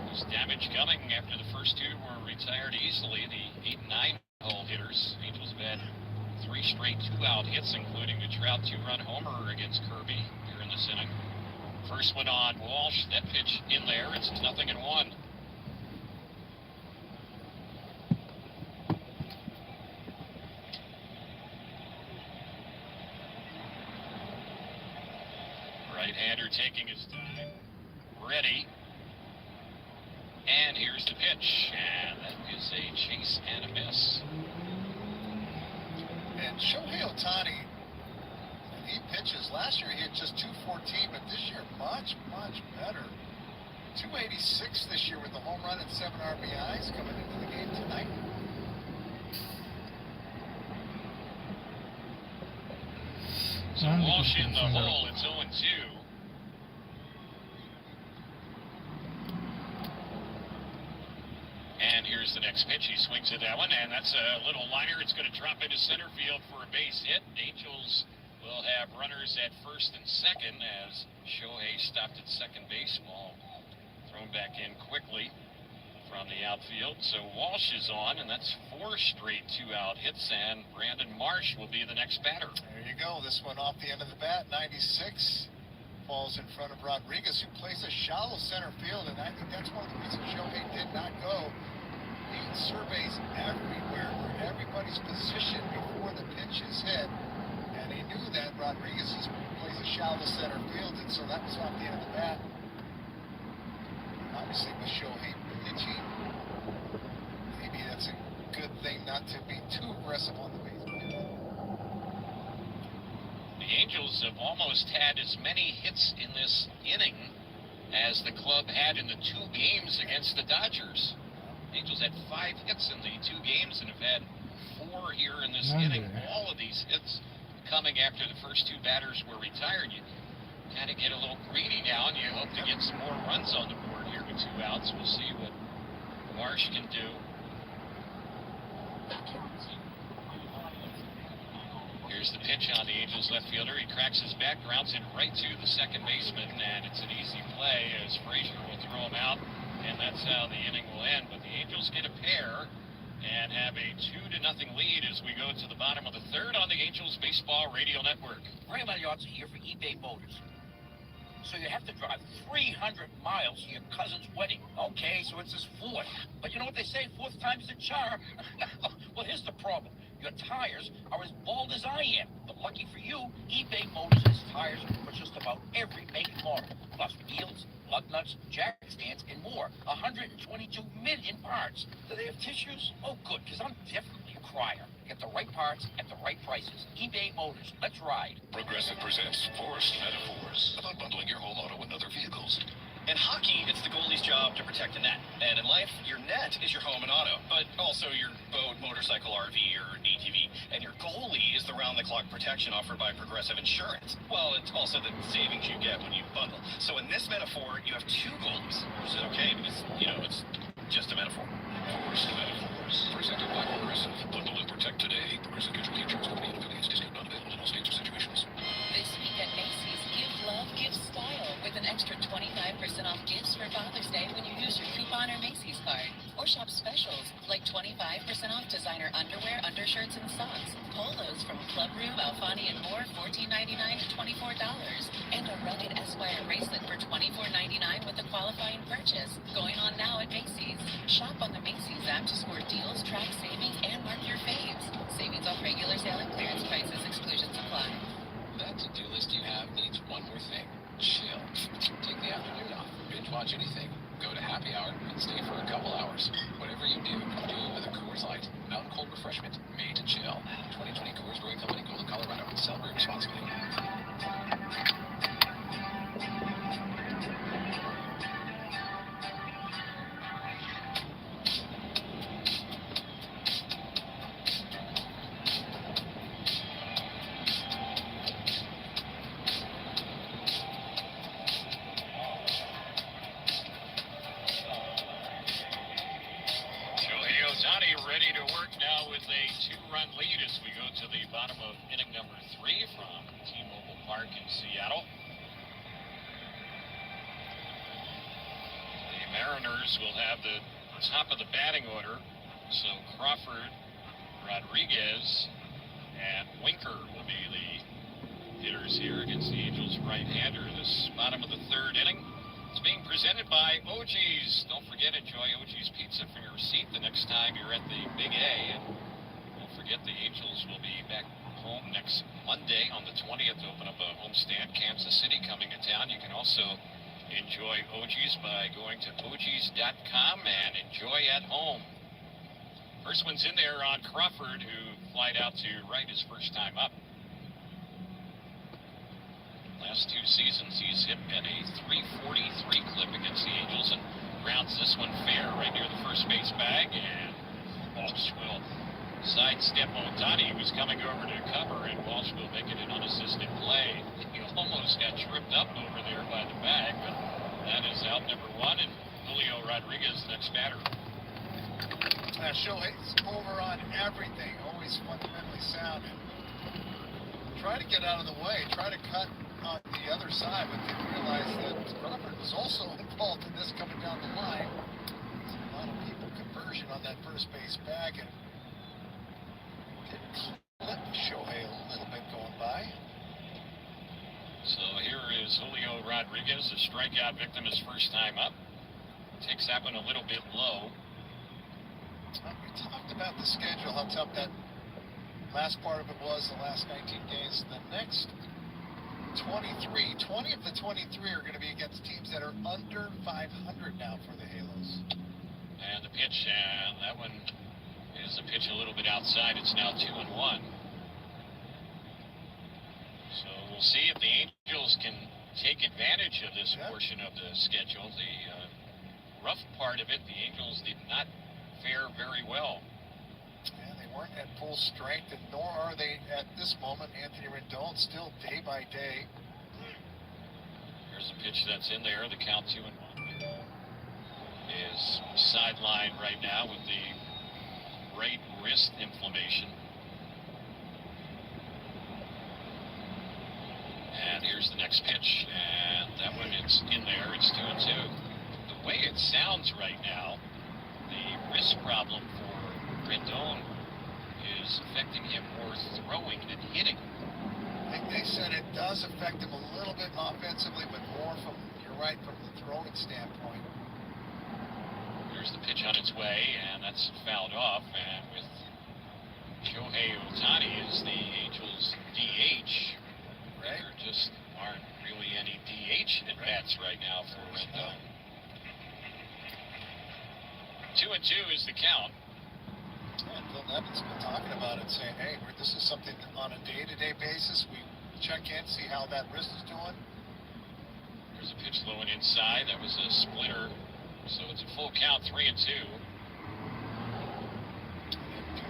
There's damage coming after the first two were retired easily. The 8 and 9 hole hitters. Angels have had 3 straight 2-out hits, including the Trout 2-run homer against Kirby here in this inning. First one on Walsh. That pitch in there. It's 0-1. Right-hander taking his time. Ready. And here's the pitch. And that is a chase and a miss. And Shohei Ohtani, he pitches. Last year he had just 214, but this year much, much better. 286 this year with the home run and 7 RBIs coming into the game tonight. So Walsh in the hole, it's 0-2. And here's the next pitch. He swings at that one, and that's a little liner. It's going to drop into center field for a base hit. Angels will have runners at first and second as Shohei stopped at second base. Ball thrown back in quickly from the outfield. So Walsh is on, and that's 4 straight 2-out hits, and Brandon Marsh will be the next batter. There you go. This one off the end of the bat, 96. Falls in front of Rodriguez, who plays a shallow center field, and I think that's one of the reasons Shohei did not go. He surveys everywhere, where everybody's positioned before the pitch is hit, and he knew that Rodriguez plays a shallow center field, and so that was off the end of the bat. Obviously, with Shohei pitching, maybe that's a good thing not to be too aggressive on the baseball. The Angels have almost had as many hits in this inning as the club had in the 2 games against the Dodgers. The Angels had 5 hits in the 2 games and have had 4 here in this inning. All of these hits coming after the first 2 batters were retired. You kind of get a little greedy now, and you hope to get some more runs on the board here with 2 outs. We'll see what Marsh can do. Here's the pitch on the Angels left fielder. He cracks his back, grounds it right to the second baseman, and it's an easy play as Frazier will throw him out, and that's how the inning will end. But the Angels get a pair and have a 2-0 lead as we go to the bottom of the third on the Angels Baseball Radio Network. Ray Mariotta here for eBay Motors. So you have to drive 300 miles to your cousin's wedding. Okay, so it's his 4th. But you know what they say, 4th time's the charm. Well, here's the problem. Your tires are as bald as I am. But lucky for you, eBay Motors has tires for just about every make and model. Plus wheels, lug nuts, jack stands, and more. 122 million parts. Do they have tissues? Oh, good, because I'm definitely a crier. Get the right parts at the right prices. eBay Motors. Let's ride. Progressive presents Forced Metaphors about bundling your home auto with other vehicles. In hockey, it's the goalie's job to protect the net. And in life, your net is your home and auto, but also your boat, motorcycle, RV, or ATV. And your goalie is the round-the-clock protection offered by Progressive Insurance. Well, it's also the savings you get when you bundle. So in this metaphor, you have 2 goalies, which is okay because, it's just a metaphor. Forced Metaphors, presented by Progressive. Bundle and protect today. Progressive Casualty Insurance Company and affiliates. Discount not available in all states or situations. This week at Macy's, give love, give style with an extra 25% off gifts for Father's Day when you use your coupon or Macy's card. Or shop specials like 25% off designer underwear, undershirts, and socks. Polos from Club Room, Alfani, and more, $14.99 to $24. And a rugged Esquire bracelet for $24.99 with a qualifying purchase. Going on now at Macy's. Shop on the Macy's app to score deals, track savings, and mark your faves. Savings off regular sale and clearance prices. Exclusions apply. That to-do list you have needs one more thing. Chill. Take the afternoon off. Binge watch anything. Go to happy hour and stay for a couple hours. Whatever you do it with a Coors Light. Mountain cold refreshment made to chill. 2020 Coors Brewing Company, Golden, Colorado. Celebrate responsibly. one-run lead as we go to the bottom of inning number 3 from T-Mobile Park in Seattle. The Mariners will have the top of the batting order. So Crawford, Rodriguez, and Winker will be the hitters here against the Angels right-hander. This bottom of the 3rd inning. It's being presented by OG's. Don't forget, enjoy OG's Pizza from your seat the next time you're at the Big A. And don't forget, the Angels will be back home next Monday on the 20th to open up a homestand. Kansas City coming to town. You can also enjoy OG's by going to OG's.com and enjoy at home. First one's in there on Crawford, who flied out to right his first time up. Last 2 seasons, he's hit at a 343 clip against the Angels and grounds this one fair right near the first base bag. And Walsh will sidestep Ohtani, who was coming over to cover, and Walsh will make it an unassisted play. He almost got tripped up over there by the bag, but that is out number 1, and Julio Rodriguez, the next batter. Shohei's over on everything, always fundamentally sound. And try to get out of the way, try to cut on the other side, but didn't realize that Crawford was also involved in this coming down the line. A lot of people conversion on that first base bag, and did clip Shohei a little bit going by. So here is Julio Rodriguez, the strikeout victim, his first time up. Takes that one a little bit low. We talked about the schedule, how tough that last part of it was, the last 19 games. The next 20 of the 23 are going to be against teams that are under 500 now for the Halos. And the pitch, that one is a pitch a little bit outside. It's now 2-1. So we'll see if the Angels can take advantage of this portion of the schedule. The rough part of it, the Angels did not fare very well. Yeah, they weren't at full strength, and nor are they at this moment. Anthony Rendon still day by day. Here's a pitch that's in there. The count 2-1 is sidelined right now with the right wrist inflammation. And here's the next pitch, and that one is in there. It's 2-2. The way it sounds right now, the wrist problem for Rendon is affecting him more throwing than hitting. I think they said it does affect him a little bit offensively, but more from, you're right, from the throwing standpoint. There's the pitch on its way, and that's fouled off. And with Shohei Ohtani as the Angels DH, there just aren't really any DH at-bats right now for Rendon. 2-2 is the count. And Phil Nevin's been talking about it, saying, hey, this is something on a day-to-day basis. We check in, see how that wrist is doing. There's a pitch low and inside. That was a splitter. So it's a full count, 3-2. Do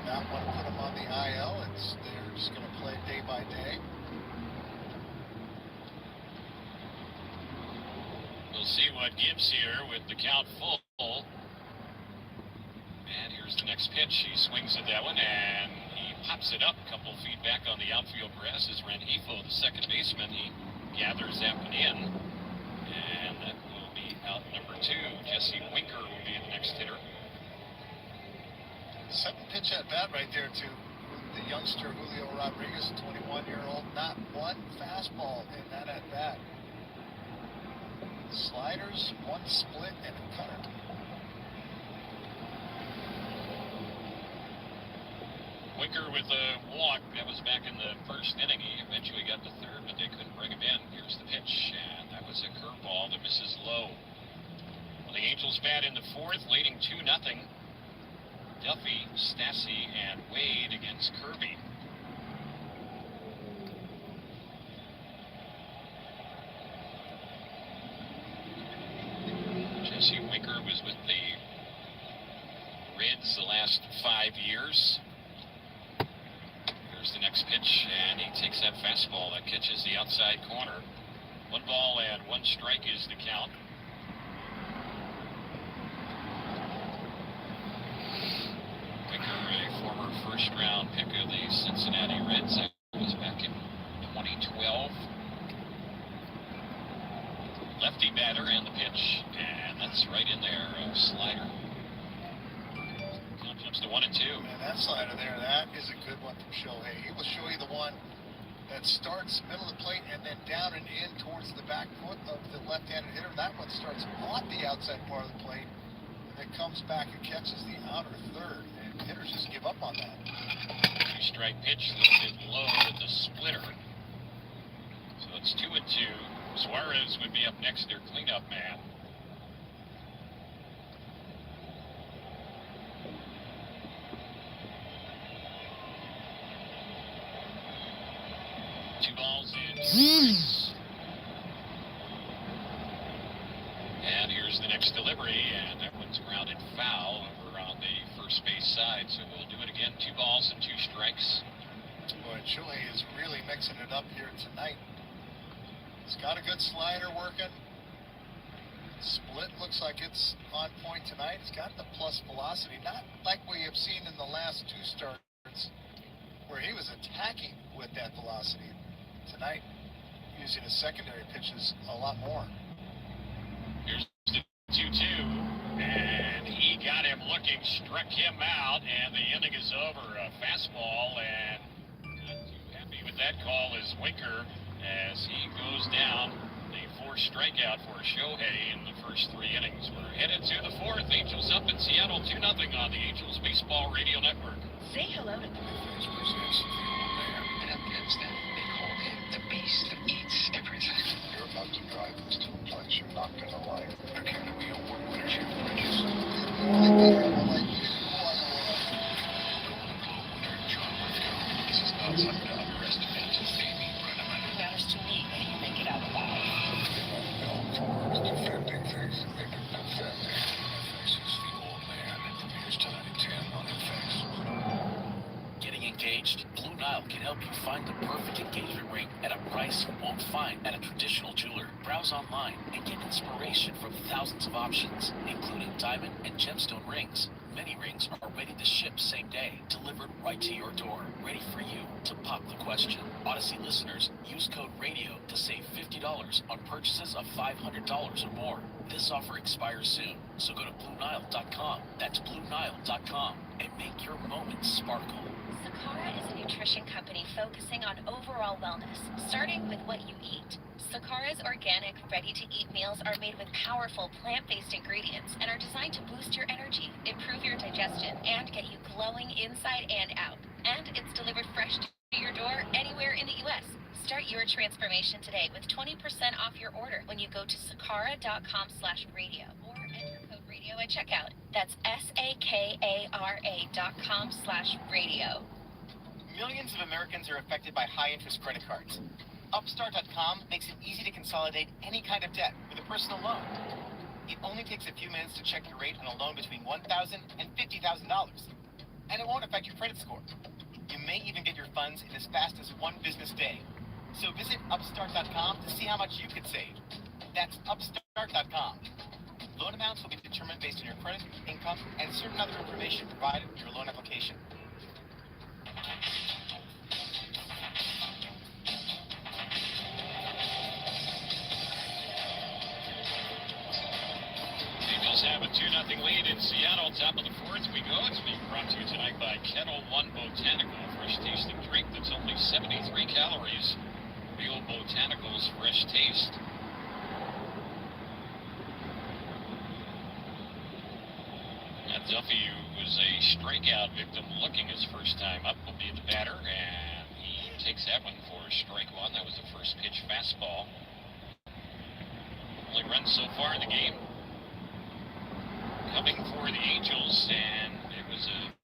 not want to put him on the IL. They're just going to play day by day. We'll see what gives here with the count full. And here's the next pitch. He swings at that one, and he pops it up a couple feet back on the outfield grass as Rengifo, the second baseman, he gathers that one in. And that will be out number 2. Jesse Winker will be the next hitter. Second pitch at bat right there to the youngster Julio Rodriguez, 21-year-old. Not one fastball in that at bat. Sliders, one split, and a cutter. Winker with a walk. That was back in the first inning. He eventually got the third, but they couldn't bring him in. Here's the pitch, and that was a curveball that misses low. Well, the Angels bat in the 4th, leading 2-0. Duffy, Stassi, and Wade against Kirby. Jesse Winker was with the Reds the last 5 years. Here's the next pitch, and he takes that fastball that catches the outside corner. 1 ball and 1 strike is the count. Winker, a former first-round pick Cincinnati Reds. That was back in 2012. Lefty batter and the pitch, and that's right in there. Slider. Count jumps to 1-2. Man, that slider there, that is a good one from Shohei. He will show you the one that starts middle of the plate and then down and in towards the back foot of the left-handed hitter. That one starts on the outside part of the plate and then comes back and catches the outer third. And hitters just give up on that. Two-strike pitch, a little bit low with the splitter. So it's 2-2. Suarez would be up next, their cleanup man. Two balls in. And here's the next delivery, and that one's grounded foul over on the first base side, so we'll do it again. 2 balls and 2 strikes. Boy, Shohei is really mixing it up here tonight. He's got a good slider working. Split looks like it's on point tonight. He's got the plus velocity, not like we have seen in the last 2 starts where he was attacking with that velocity. Tonight, using his secondary pitches a lot more. Here's the 2-2, and he got him looking, struck him out, and the inning is over. A fastball, and not too happy with that call is Winker as he goes down. The 4th strikeout for Shohei in the first 3 innings. We're headed to the 4th. Angels up in Seattle 2-0 on the Angels Baseball Radio Network. Say hello to They call him the beast that eats everything. You're about to drive this to a place you're not going to like. Academy Award winners here, Bridges. Golden Globe winner John Lithgow. This is not something to underestimate. It's baby. It matters to me that you make it out alive. Defending things and make it defending. FX is the old man. Here's tonight at 10 on FX. Getting engaged? Blue Nile can help you find the perfect engagement ring at a price you won't find at a traditional jeweler. Browse online and get inspiration from thousands of options, including diamond and gemstone rings. Many rings are ready to ship same day, delivered right to your door, ready for you to pop the question. Odyssey listeners, use code RADIO to save $50 on purchases of $500 or more. This offer expires soon, so go to BlueNile.com. That's BlueNile.com and make your moments sparkle. Sakara is a nutrition company focusing on overall wellness, starting with what you eat. Sakara's organic, ready-to-eat meals are made with powerful plant-based ingredients and are designed to boost your energy, improve your digestion, and get you glowing inside and out. And it's delivered fresh to your door anywhere in the U.S. Start your transformation today with 20% off your order when you go to sakara.com/radio or enter code radio at checkout. That's SAKARA.com/radio. Millions of Americans are affected by high-interest credit cards. Upstart.com makes it easy to consolidate any kind of debt with a personal loan. It only takes a few minutes to check your rate on a loan between $1,000 and $50,000. And it won't affect your credit score. You may even get your funds in as fast as 1 business day. So visit Upstart.com to see how much you could save. That's Upstart.com. Loan amounts will be determined based on your credit, income, and certain other information provided in your loan application. Angels have a 2-0 lead in Seattle. Top of the 4th we go. It's being brought to you tonight by Kettle One Botanical. Fresh tasting drink that's only 73 calories. Real Botanicals fresh taste. Duffy, who was a strikeout victim, looking his first time up, will be the batter, and he takes that one for strike 1. That was the first pitch fastball. Only run so far in the game coming for the Angels, and it was a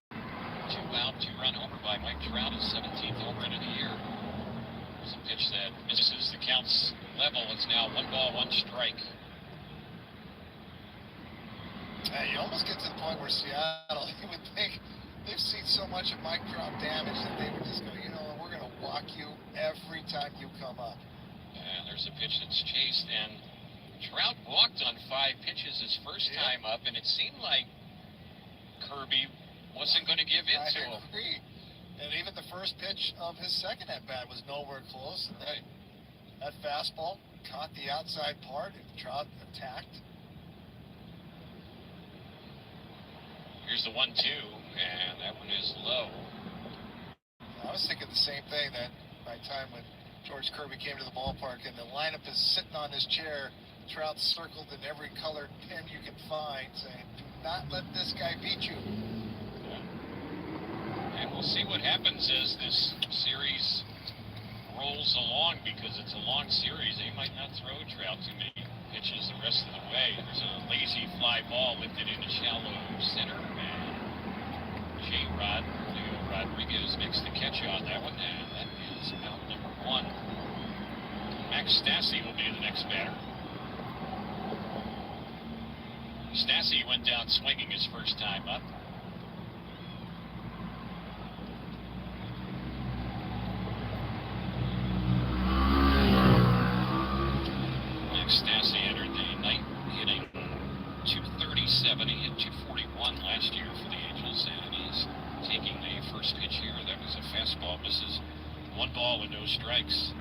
2-out, 2-run homer by Mike Trout, his 17th home run of the year. It's a pitch that misses the counts level. It's now 1 ball, 1 strike. You almost get to the point where Seattle, you would think they've seen so much of Mike Trout damage that they would just go, you know, we're going to walk you every time you come up. And there's a pitch that's chased, and Trout walked on 5 pitches his first time up, and it seemed like Kirby wasn't going to give in to him. I agree. And even the first pitch of his second at-bat was nowhere close. And that fastball caught the outside part, and Trout attacked. Here's the 1-2, and that one is low. I was thinking the same thing that by the time when George Kirby came to the ballpark and the lineup is sitting on his chair, Trout circled in every colored pen you can find, saying, do not let this guy beat you. And we'll see what happens as this series rolls along, because it's a long series. They might not throw Trout too many pitches the rest of the way. There's a lazy fly ball lifted into shallow center, and Julio Rodriguez makes the catch on that one, and that is out number 1. Max Stassi will be the next batter. Stassi went down swinging his first time up. Max Stassi entered the night hitting .237. He hit .241 last year for the Angels, and he's taking the first pitch here. That was a fastball, misses. 1 ball with no strikes.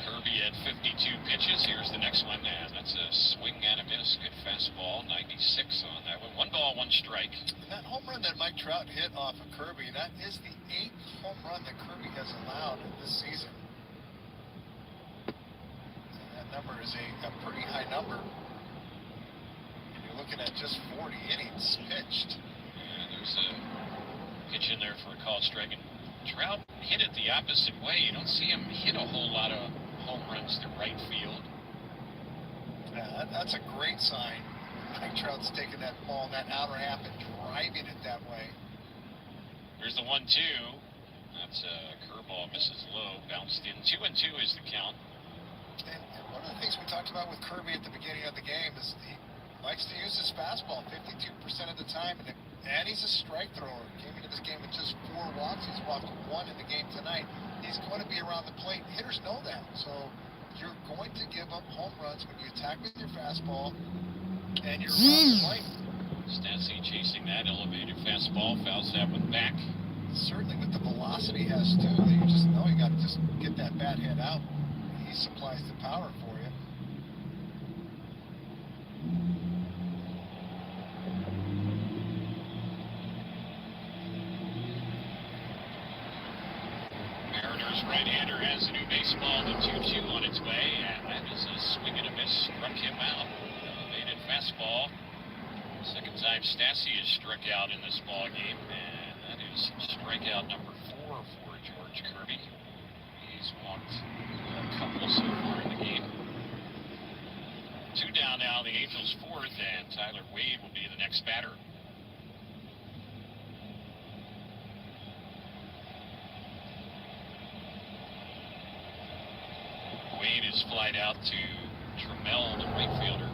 Kirby had 52 pitches. Here's the next one, and that's a swing and a miss. Good fastball, 96 on that one. 1 ball, 1 strike. And that home run that Mike Trout hit off of Kirby, that is the 8th home run that Kirby has allowed this season. And that number is a pretty high number. And you're looking at just 40 innings pitched. And there's a pitch in there for a called strike. And Trout hit it the opposite way. You don't see him hit a whole lot of home runs to right field. Yeah, that's a great sign. Mike Trout's taking that ball in that outer half and driving it that way. Here's the 1-2. That's a curveball, misses low, bounced in. 2-2 is the count. And one of the things we talked about with Kirby at the beginning of the game is he likes to use his fastball 52% of the time, and he's a strike thrower. Came into this game with just 4 walks. He's walked 1 in the game tonight. He's going to be around the plate. Hitters know that. So you're going to give up home runs when you attack with your fastball and you're around the plate. Stassi chasing that elevated fastball, fouls that one back. Certainly with the velocity he has too, you just know you got to just get that bat head out. He supplies the power for you. Mariners right-hander has a new baseball, the 2-2 on its way, and that is a swing and a miss, struck him out. Elevated fastball. Second time Stassi has struck out in this ball game, and that is strikeout number 4 for George Kirby. He's walked a couple so far in the game. 2 down now, the Angels 4th, and Tyler Wade will be the next batter. Wade is flied out to Trammell, the right fielder.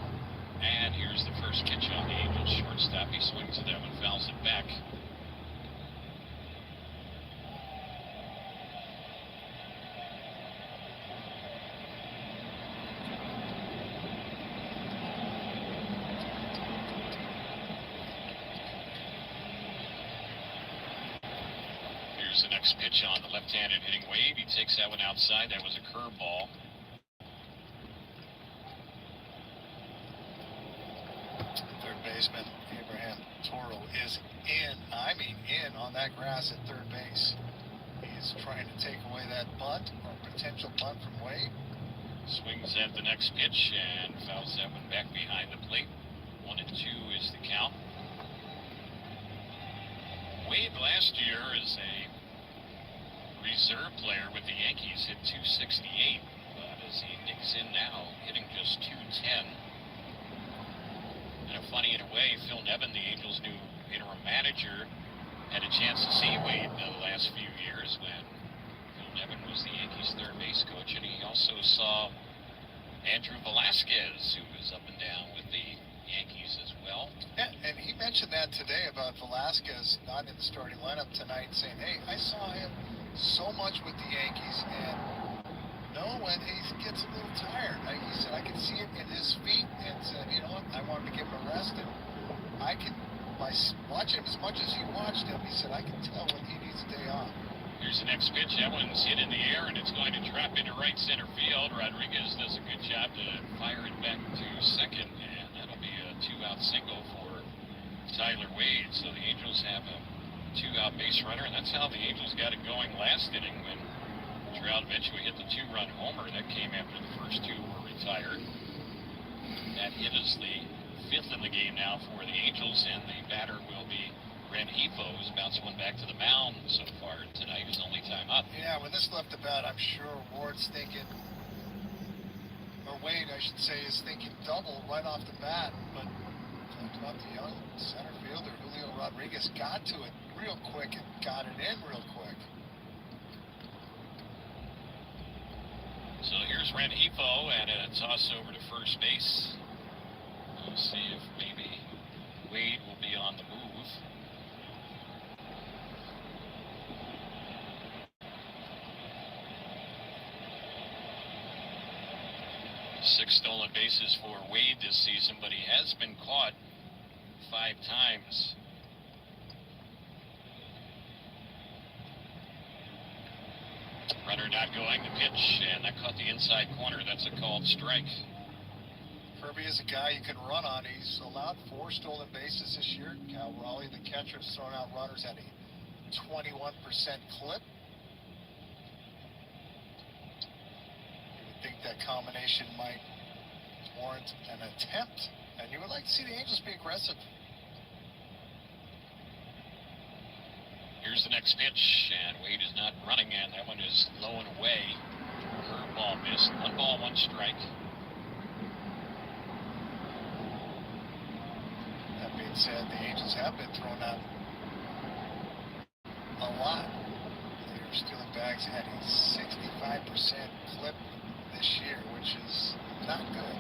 And here's the first pitch on the Angels shortstop. He swings at that one, fouls it back. Here's the next pitch on the left-handed hitting Wade. He takes that one outside. That was a curveball. Third baseman Abraham Toro is in on that grass at third base. He's trying to take away that bunt or potential bunt from Wade. Swings at the next pitch and fouls that one back behind the plate. 1-2 is the count. Wade last year as a reserve player with the Yankees hit .268, but as he digs in now, hitting just .210. And funny in a way, Phil Nevin, the Angels' new interim manager, had a chance to see Wade in the last few years when Phil Nevin was the Yankees' third base coach, and he also saw Andrew Velasquez, who was up and down with the Yankees as well. Yeah, and he mentioned that today about Velasquez not in the starting lineup tonight, saying, hey, I saw him so much with the Yankees, and when he gets a little tired, he said, I can see it in his feet, and said, that one's hit in the air, and it's going to drop into right center field. Rodriguez does a good job to fire it back to second, and that'll be a 2-out single for Tyler Wade. So the Angels have a 2-out base runner, and that's how the Angels got it going last inning when Trout eventually hit the 2-run homer. That came after the first 2 were retired. That hit is the 5th in the game now for the Angels, and the batter will be Rengifo, who's bounced one back to the mound so far tonight. His only time up. Yeah, when this left the bat, I'm sure Ward's thinking, or Wade, I should say, is thinking double right off the bat. But talked about the young center fielder, Julio Rodriguez, got to it real quick and got it in real quick. So here's Rengifo, and a toss over to first base. We'll see if maybe Wade will be on the move. 6 stolen bases for Wade this season, but he has been caught 5 times. Runner not going, the pitch, and that caught the inside corner. That's a called strike. Kirby is a guy you can run on. He's allowed 4 stolen bases this year. Cal Raleigh, the catcher, has thrown out runners at a 21% clip. You would think that combination might warrant an attempt, and you would like to see the Angels be aggressive. Here's the next pitch, and Wade is not running, and that one is low and away. Curveball missed. 1 ball, 1 strike. That being said, the Angels have been thrown out a lot. They're stealing bags at a 65% clip this year, which is not good.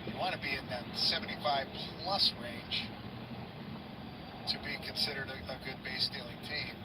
You want to be in that 75-plus range to be considered a good base stealing team.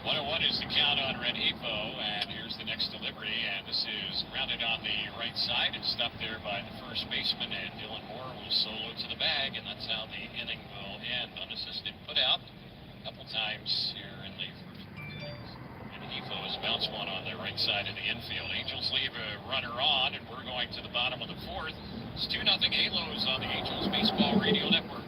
1-1 is the count on Rengifo, and here's the next delivery, and this is grounded on the right side and stopped there by the first baseman, and Dylan Moore will solo to the bag, and that's how the inning will end. Unassisted put out a couple times here in the first innings. Rengifo has bounced one on the right side of the infield. Angels leave a runner on, and we're going to the bottom of the 4th. It's 2-0 Halos on the Angels Baseball Radio Network.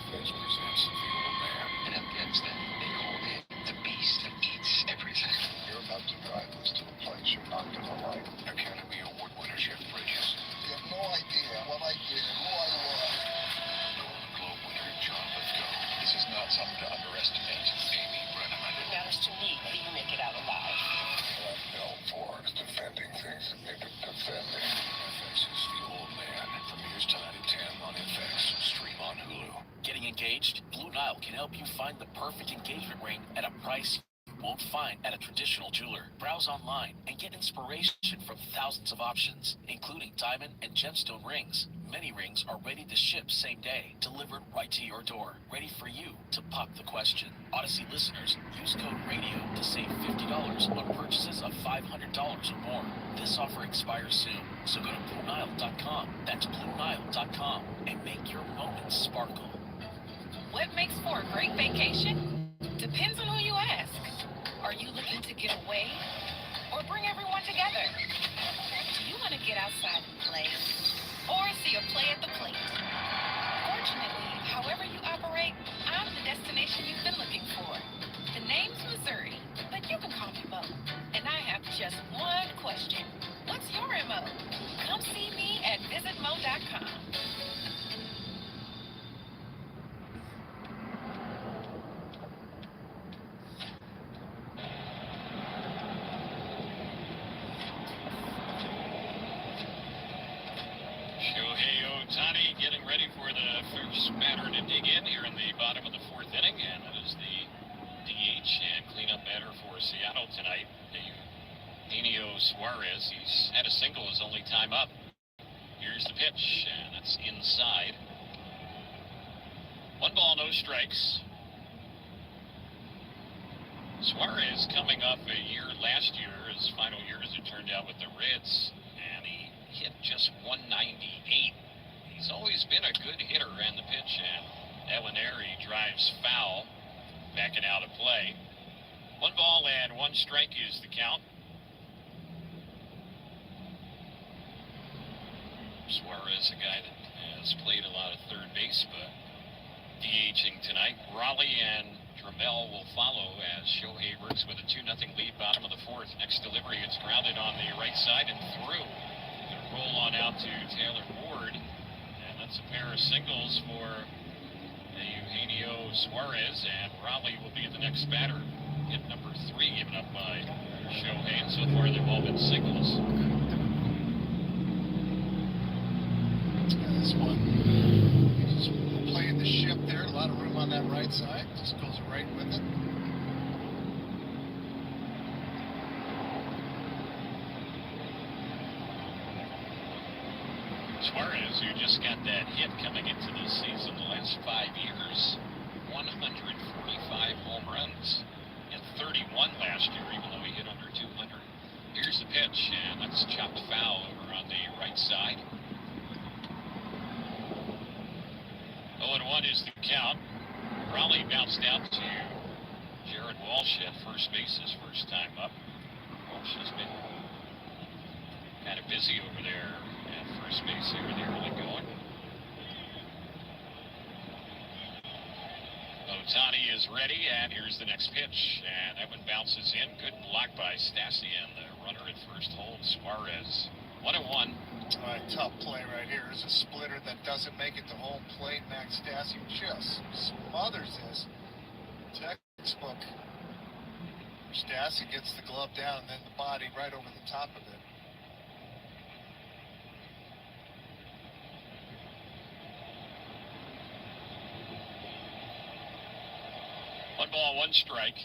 Face presents the old man, and up against that, they call it the beast that eats everything. You're about to drive us to a place you're not going to like. Academy Award winner Jeff Bridges. You have no idea what I did, who I was. Golden Globe winner John Lithgow. This is not something to underestimate. Amy Brenneman. It matters to me that you make it out alive. What I'm known for is defending things that need defending. FX is the old man. Premieres tonight at 10 on FX. Stream on Hulu. Getting engaged? Blue Nile can help you find the perfect engagement ring at a price you won't find at a traditional jeweler. Browse online and get inspiration from thousands of options, including diamond and gemstone rings. Many rings are ready to ship same day, delivered right to your door, ready for you to pop the question. Odyssey listeners, use code RADIO to save $50 on purchases of $500 or more. This offer expires soon, so go to BlueNile.com. That's BlueNile.com and make your moments sparkle. What makes for a great vacation? Depends on who you ask. Are you looking to get away or bring everyone together? Do you want to get outside and play or see a play at the plate? Fortunately, however you operate, I'm the destination you've been looking for. The name's Missouri, but you can call me Mo. And I have just one question. What's your MO? Come see me at visitmo.com. Shohei Ohtani getting ready for the first batter to dig in here in the bottom of the 4th inning, and that is the DH and cleanup batter for Seattle tonight. Eugenio Suarez, he's had a single his only time up. Here's the pitch, and that's inside. 1 ball, no strikes. Suarez coming off a year last year, his final year as it turned out with the Reds, and he hit just 198. He's always been a good hitter, and the pitch, and that one there, he drives foul. backing out of play. 1 ball and 1 strike is the count. Suarez, a guy that has played a lot of third base, but DHing tonight. Raleigh and Trammell will follow as Shohei works with a 2-0 lead, bottom of the 4th. Next delivery, it's grounded on the right side and through. Gonna roll on out to Taylor Ward, and that's a pair of singles for Eugenio Suarez, and Raleigh will be the next batter. Hit number 3 given up by Shohei, and so far they've all been singles. This one, just playing the ship there. A lot of room on that right side. Just goes right with it. Suarez, who just got that hit coming into this season, the last 5 years, 145 home runs and 31 last year, even though he hit under 200. Here's the pitch, and that's chopped foul over on the right side. 0-1 is the count. Raleigh bounced out to Jared Walsh at first base his first time up. Walsh has been kind of busy over there at first base here in the early going. Ohtani is ready, and here's the next pitch. And that one bounces in. Good block by Stassi, and the runner at first holds Suarez. 1-1. All right, tough play right here. Is a splitter that doesn't make it to home plate. Max Stassi just smothers this. Textbook. Stassi gets the glove down and then the body right over the top of it. One ball, 1 strike.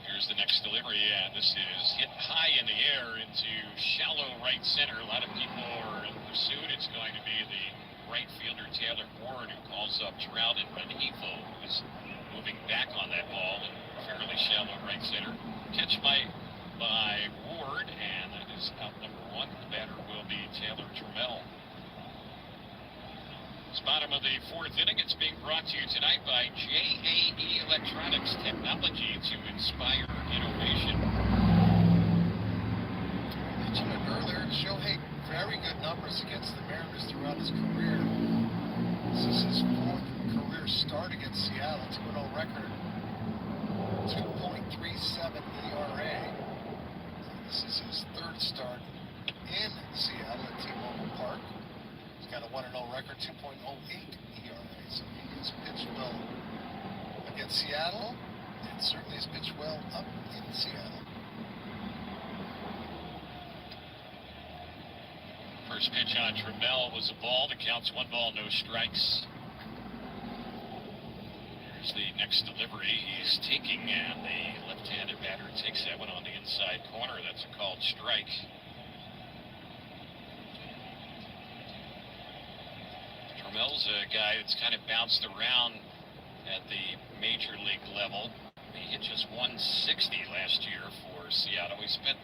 Here's the next delivery, and this is hit high in the air into shallow right center. A lot of people are in pursuit. It's going to be the right fielder, Taylor Ward, who calls up Trout, and Rengifo is moving back on that ball in fairly shallow right center. Catch by Ward, and that is out number 1. The batter will be Taylor Trammell. It's bottom of the 4th inning. It's being brought to you tonight by JAE Electronics, technology to inspire innovation. I mentioned it earlier, Shohei, very good numbers against the Mariners throughout his career. This is his 4th career start against Seattle, 2-0 record, 2.37 ERA. This is his 3rd start in Seattle at T-Mobile Park. Got a 1-0 record, 2.08 ERA, so he has pitched well against Seattle, and certainly has pitched well up in Seattle. First pitch on Trammell was a ball. The count's 1 ball, no strikes. Here's the next delivery. He's taking, and the left-handed batter takes that one on the inside corner. That's a called strike. Trammell's a guy that's kind of bounced around at the major league level. He hit just 160 last year for Seattle. He spent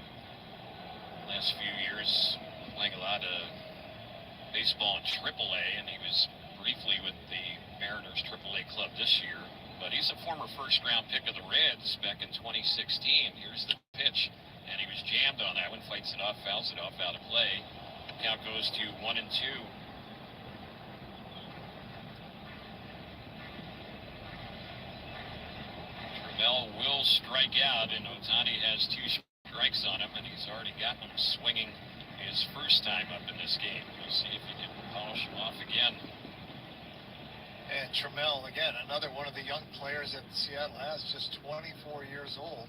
the last few years playing a lot of baseball in AAA, and he was briefly with the Mariners AAA club this year. But he's a former first-round pick of the Reds back in 2016. Here's the pitch, and he was jammed on that one. Fights it off, fouls it off, out of play. Count goes to 1-2. Trammell will strike out, and Ohtani has 2 strikes on him, and he's already gotten him swinging his first time up in this game. We'll see if he can polish him off again. And Trammell, again, another one of the young players that Seattle has, just 24 years old.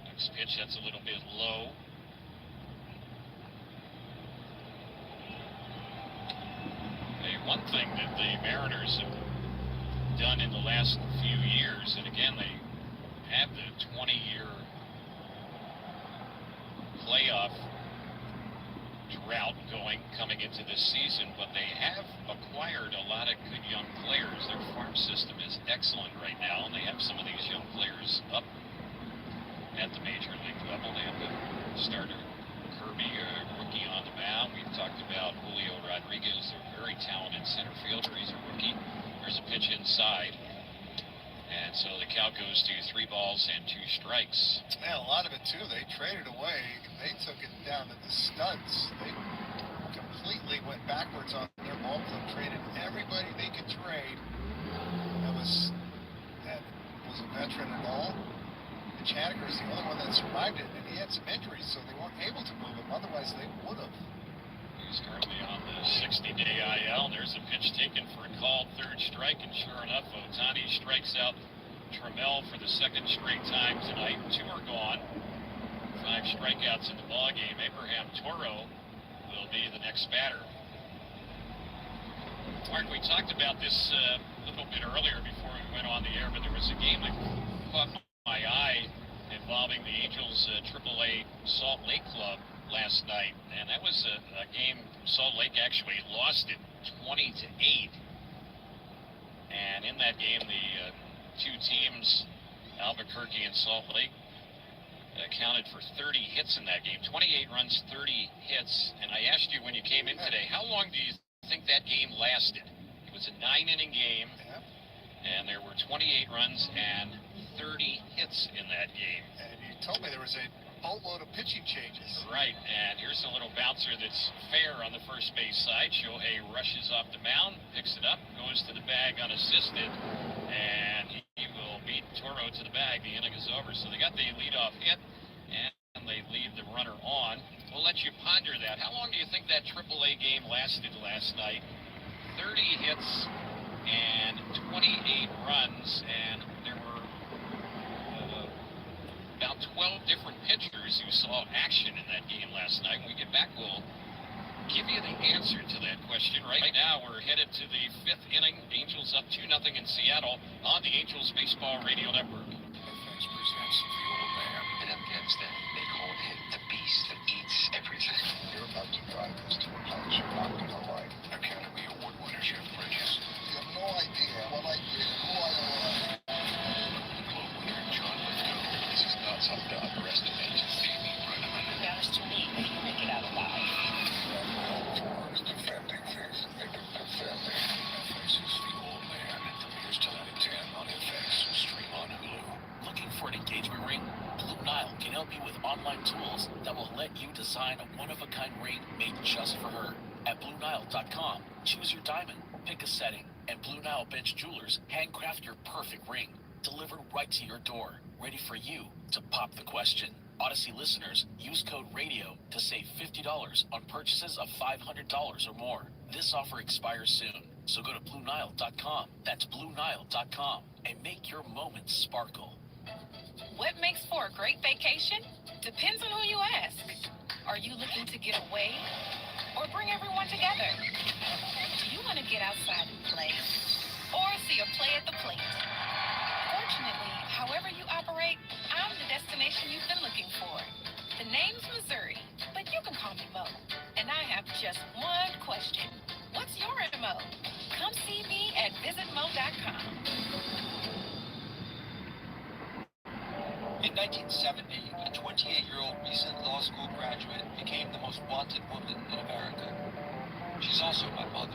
Next pitch, that's a little bit low. Hey, one thing that the Mariners have done in the last few years, and again, they have the 20-year playoff drought coming into this season, but they have acquired a lot of good young players. Their farm system is excellent right now, and they have some of these young players up at the major league level. They have the starter Kirby, a rookie on the mound. We've talked about Julio Rodriguez, a very talented center fielder. He's a rookie. There's a pitch inside. And so the count goes to 3 balls and 2 strikes. Man, a lot of it, too, they traded away. They took it down to the studs. They completely went backwards on their ball club, traded everybody they could trade. That was a veteran at all. And Chaniker is the only one that survived it, and he had some injuries, so they weren't able to move him. Otherwise, they would have. He's currently on the 60-day IL. There's a pitch taken for a called 3rd strike, and sure enough, Ohtani strikes out Trammell for the 2nd straight time tonight. 2 are gone. 5 strikeouts in the ballgame. Abraham Toro will be the next batter. Mark, we talked about this a little bit earlier before we went on the air, but there was a game that caught my eye involving the Angels AAA Salt Lake Club last night, and that was a game Salt Lake actually lost it 20-8. And in that game, the 2 teams, Albuquerque and Salt Lake, accounted for 30 hits in that game. 28 runs, 30 hits. And I asked you when you came in today, how long do you think that game lasted? It was a 9-inning game, and there were 28 runs and 30 hits in that game. And you told me there was a boatload of pitching changes. Right, and here's a little bouncer that's fair on the first base side. Shohei rushes off the mound, picks it up, goes to the bag unassisted, and he will beat Toro to the bag. The inning is over. So they got the leadoff hit, and they leave the runner on. We'll let you ponder that. How long do you think that AAA game lasted last night? 30 hits and 28 runs, and there were about 12 different pitchers who saw action in that game last night. When we get back, we'll give you the answer to that question. Right now, we're headed to the 5th inning. Angels up 2-0 in Seattle on the Angels Baseball Radio Network. FX presents the old man. In Afghanistan, they call him the beast that eats everything. You're about to drive us to a place you're not going to like. Academy Award winner Chef Bridges. You have no idea what I did, who I am. Globe winner John Lithgow. This is not something to underestimate. Phoebe Brenneman. Matters to me if you make it out alive. Defending things that make them defending. FX is the old man. Premieres tonight at 10 on FX. Stream on Hulu. Looking for an engagement ring? Blue Nile can help you with online tools that will let you design a one-of-a-kind ring made just for her. At BlueNile.com, choose your diamond, pick a setting, and Blue Nile Bench Jewelers handcraft your perfect ring, delivered right to your door, ready for you to pop the question. Odyssey listeners, use code RADIO to save $50 on purchases of $500 or more. This offer expires soon, so go to BlueNile.com, that's BlueNile.com, and make your moments sparkle. What makes for a great vacation? Depends on who you ask. Are you looking to get away or bring everyone together? Do you want to get outside and play or see a play at the plate? Fortunately, however you operate, I'm the destination you've been looking for. The name's Missouri, but you can call me Mo. And I have just one question. What's your MO? Come see me at visitmo.com. In 1970, a 28-year-old recent law school graduate became the most wanted woman in America. She's also my mother.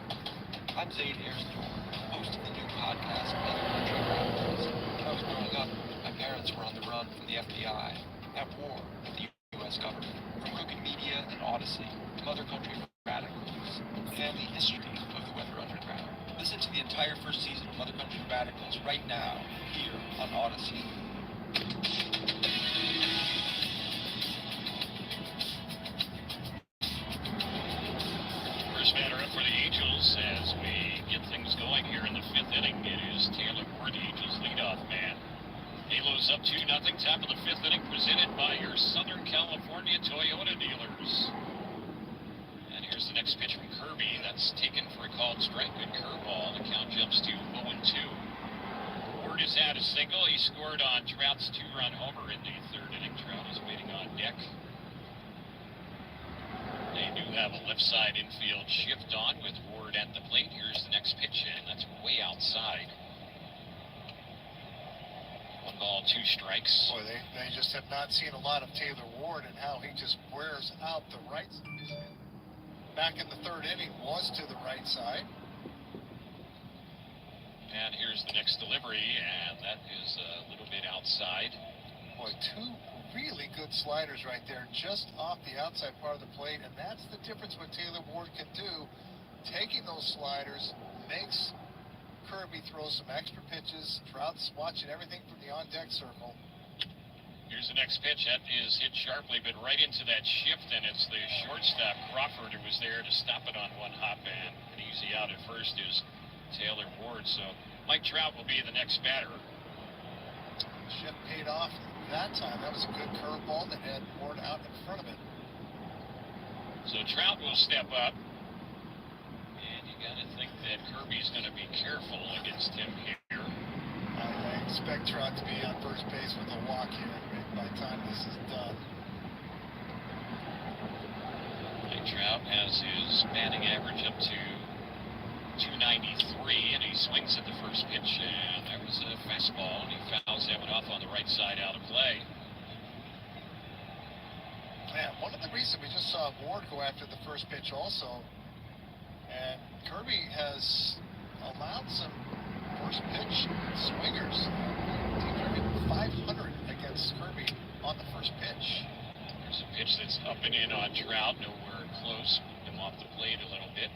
I'm Zaid Airsdor, host of the new podcast, Other Country Radicals. When I was growing up, my parents were on the run from the FBI, at war with the U.S. government. From Crooked Media and Odyssey to Other Country Radicals, the family history of the Weather Underground. Listen to the entire first season of Other Country Radicals right now, here on Odyssey. First batter up for the Angels as we get things going here in the 5th inning. It is Taylor Ward, the Angels leadoff man. Halos up 2-0, top of the 5th inning, presented by your Southern California Toyota dealers. And here's the next pitch from Kirby. That's taken for a called strike. Good curveball. The count jumps to 0-2. Ward has had a single. He scored on Trout's 2-run homer in the 3rd inning. Trout is waiting on deck. They do have a left side infield shift on with Ward at the plate. Here's the next pitch, and that's way outside. 1 ball, 2 strikes. Boy, they just have not seen a lot of Taylor Ward and how he just wears out the right side. Back in the 3rd inning was to the right side. And here's the next delivery, and that is a little bit outside. Boy, two really good sliders right there, just off the outside part of the plate, and that's the difference what Taylor Ward can do. Taking those sliders makes Kirby throw some extra pitches. Trout's watching everything from the on-deck circle. Here's the next pitch. That is hit sharply, but right into that shift, and it's the shortstop, Crawford, who was there to stop it on one hop, and an easy out at first is Taylor Ward. So Mike Trout will be the next batter. Shift paid off that time. That was a good curveball that had Ward out in front of it. So Trout will step up. And you got to think that Kirby's going to be careful against him here. I expect Trout to be on first base with a walk here by the time this is done. Mike Trout has his batting average up to 293, and he swings at the first pitch, and that was a fastball, and he fouls that one off on the right side out of play. Yeah, one of the reasons we just saw Ward go after the first pitch also, and Kirby has allowed some first pitch swingers. Team 500 against Kirby on the first pitch. There's a pitch that's up and in on Trout, nowhere close. Him off the plate a little bit.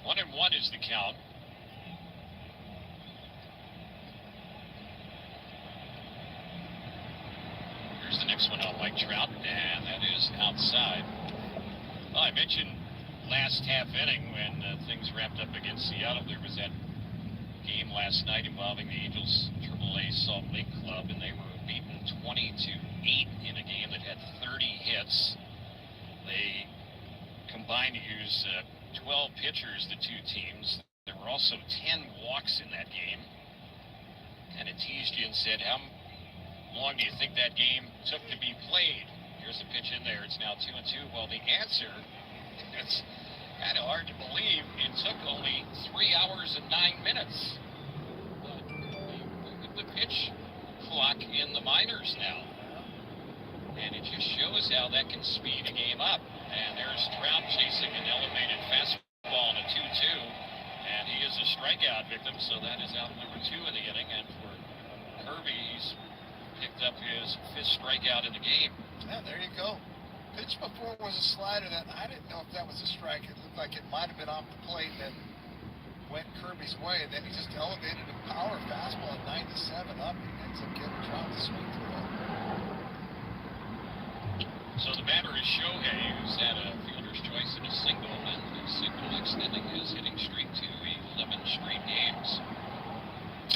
1-1 is the count. Here's the next one on Mike Trout, and that is outside. Well, I mentioned last half inning when things wrapped up against Seattle, there was that game last night involving the Angels AAA Salt Lake Club, and they were beaten 20-8 in a game that had 30 hits. They combined to use 12 pitchers, the two teams. There were also 10 walks in that game. Kind of teased you and said, how long do you think that game took to be played? Here's the pitch in there. It's now 2-2. Well, the answer, it's kind of hard to believe. It took only 3 hours and 9 minutes. But look at the pitch clock in the minors now. And it just shows how that can speed a game up. And there's Trout chasing an elevated fastball in a 2-2. And he is a strikeout victim, so that is out number 2 in the inning. And for Kirby, he's picked up his 5th strikeout in the game. Yeah, there you go. Pitch before was a slider that I didn't know if that was a strike. It looked like it might have been off the plate that went Kirby's way, and then he just elevated a power fastball at 97 up and ends up getting Trout to swing through it. So the batter is Shohei, who's had a fielder's choice in a single, and the single extending his hitting streak to 11 straight games.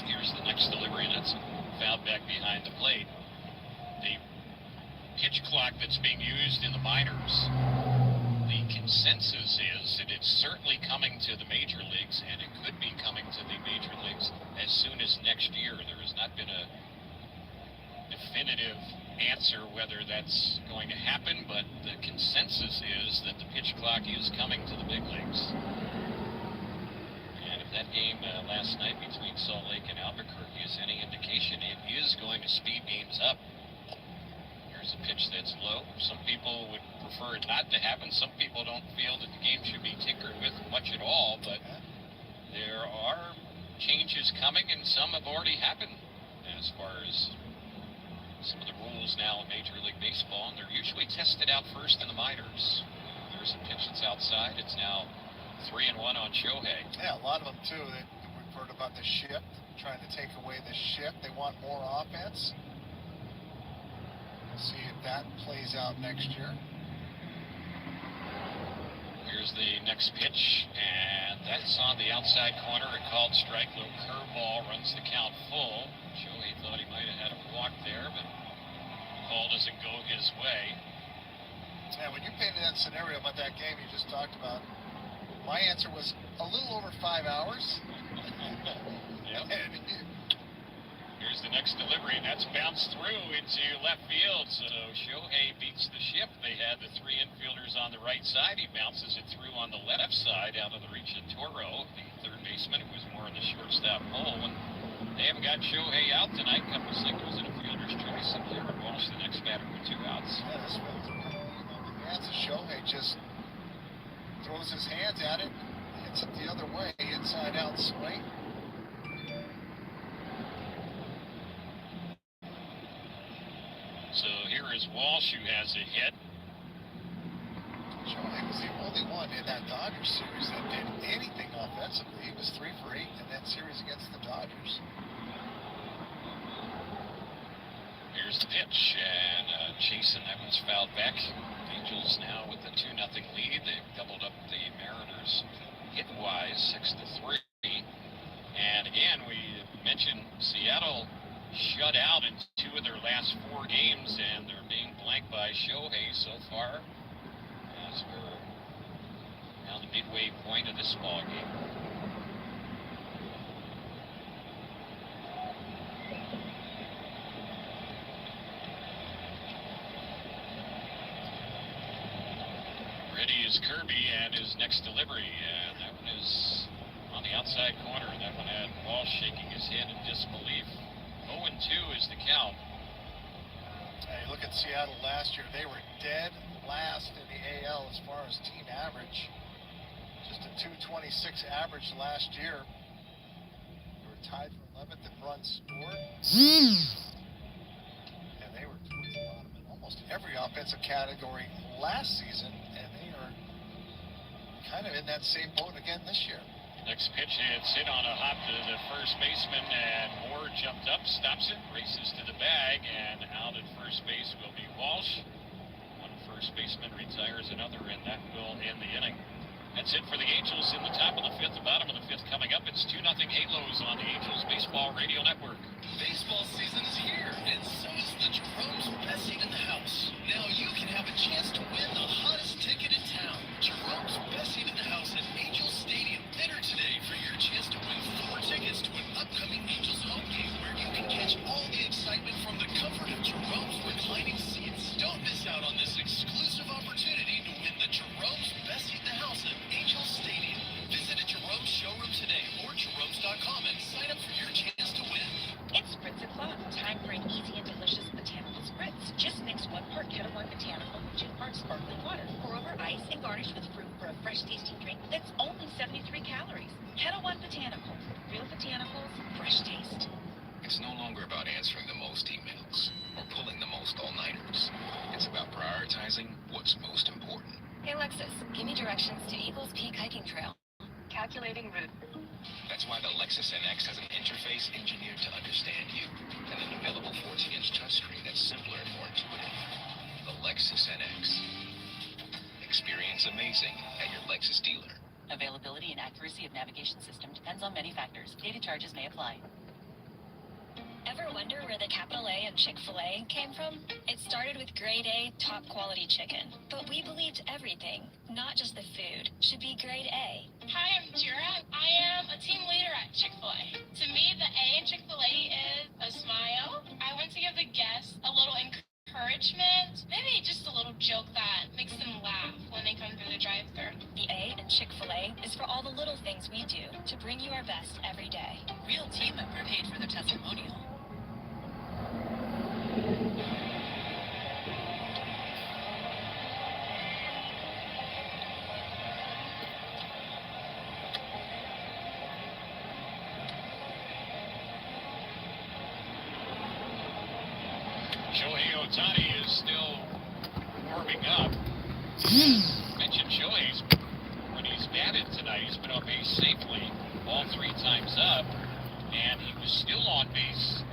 Here's the next delivery, and that's fouled back behind the plate. The pitch clock that's being used in the minors, the consensus is that it's certainly coming to the major leagues, and it could be coming to the major leagues as soon as next year. There has not been a definitive answer whether that's going to happen, but the consensus is that the pitch clock is coming to the big leagues. And if that game last night between Salt Lake and Albuquerque is any indication, it is going to speed games up. Here's a pitch that's low. Some people would prefer it not to happen. Some people don't feel that the game should be tinkered with much at all, but there are changes coming, and some have already happened as far as some of the rules now in Major League Baseball, and they're usually tested out first in the minors. There's a pitch that's outside. It's now 3-1 on Shohei. Yeah, a lot of them too. We've heard about the shift, trying to take away the shift. They want more offense. We'll see if that plays out next year. Here's the next pitch, and that's on the outside corner. A called strike. Little curveball runs the count full. Shohei thought he might have had a walk there, but the call doesn't go his way. Yeah, when you painted that scenario about that game you just talked about, my answer was a little over 5 hours. Yep. Here's the next delivery, and that's bounced through into left field. So Shohei beats the shift. They had the 3 infielders on the right side. He bounces it through on the left side out of the reach of Toro, the third baseman, who was more in the shortstop hole. And they haven't got Shohei out tonight. Couple singles and a fielder's choice. And Jared Walsh, the next batter, with 2 outs. Yeah, this was, Shohei just throws his hands at it, hits it the other way, inside out swing. corner is Walsh, who has a hit. Shohei was the only one in that Dodgers series that did anything offensively. He was 3 for 8 in that series against the Dodgers. Here's the pitch, and chasing, that one's fouled back. Angels now with a 2-0 lead. They've doubled up the Mariners hit-wise, 6-3. And again, we mentioned Seattle shut out in 2 of their last 4 games, and they're being blanked by Shohei so far, as we're now the midway point of this ball game. Ready is Kirby and his next delivery, and that one is on the outside corner. That one had Walsh shaking his head in disbelief. 0-2 is the count. Hey, look at Seattle last year. They were dead last in the AL as far as team average. Just a 226 average last year. They were tied for 11th in runs scored. And they were towards the bottom in almost every offensive category last season, and they are kind of in that same boat again this year. Next pitch, it's hit on a hop to the first baseman, and Moore jumped up, stops it, races to the bag, and out at first base will be Walsh. One first baseman retires another, and that will end the inning. That's it for the Angels in the top of the 5th. The bottom of the 5th coming up. It's 2-0 Halos on the Angels Baseball Radio Network. Baseball season is here, and so is the Jerome's Best Seat in the House. Now you can have a chance to win the hottest ticket in town. Jerome's Best Seat in the House at Angels Stadium. Enter today for your chance to win 4 tickets to an upcoming Angels home game where you can catch all the excitement from the comfort of Jerome's reclining seats. Don't miss out on this exclusive opportunity to win the Jerome's Best Seat in the House at Angels Stadium. Visit a Jerome's showroom today or Jerome's.com and sign up for your chance to win. It's Spritz o'clock. Time for an easy and delicious Botanical Spritz. Just mix 1 part Kettle One Botanical with 2 parts sparkling water. Pour over ice and garnish with fruit for a fresh tasting drink that's only 73 calories. Kettle One Botanical. Real botanicals, fresh taste. It's no longer about answering the most emails or pulling the most all-nighters. It's about prioritizing what's most important. Hey Lexus, give me directions to Eagles Peak Hiking Trail. Calculating route. That's why the Lexus NX has an interface engineered to understand you, and an available 14-inch touchscreen that's simpler and more intuitive. The Lexus NX. Experience amazing at your Lexus dealer. Availability and accuracy of navigation system depends on many factors. Data charges may apply. Ever wonder where the capital A of Chick-fil-A came from? It started with grade A, top quality chicken. But we believed everything, not just the food, should be grade A. Hi, I'm Jira. I am a team leader at Chick-fil-A. To me, the A in Chick-fil-A is a smile. I want to give the guests a little encouragement, maybe just a little joke that makes them laugh when they come through the drive-thru. The A in Chick-fil-A is for all the little things we do to bring you our best every day. Real team member paid for their testimonial. Shohei Ohtani is still warming up. Mentioned Shohei's, when he's batted tonight, he's been on base safely all 3 times up, and he was still on base.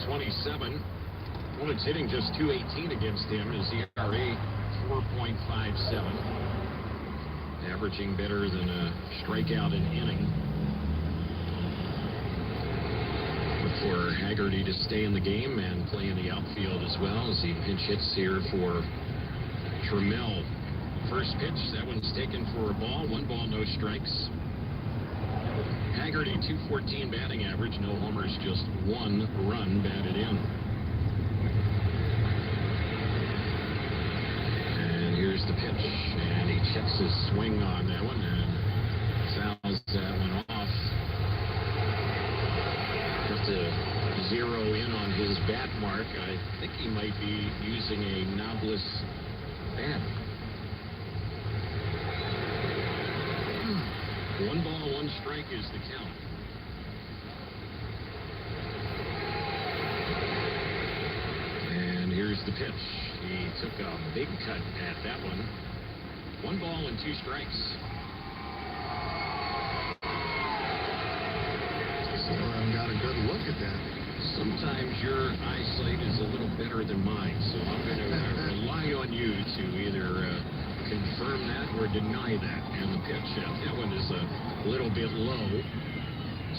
127. Opponent's hitting just .218 against him. His ERA 4.57. Averaging better than a strikeout an inning. Look for Haggerty to stay in the game and play in the outfield as well as he pinch hits here for Trammell. First pitch, that one's taken for a ball. 1 ball, no strikes. Haggerty, .214 batting average. No homers, just 1 run batted in. And here's the pitch. And he checks his swing on that one and fouls that one off. Have to zero in on his bat mark. I think he might be using a knobless bat. 1 ball, 1 strike is the count. And here's the pitch. He took a big cut at that one. 1 ball and 2 strikes. Still haven't got a good look at that. Sometimes your eyesight is a little better than mine, so I'm going to rely on you to either confirm that or deny that. And the pitch, that one is a little bit low.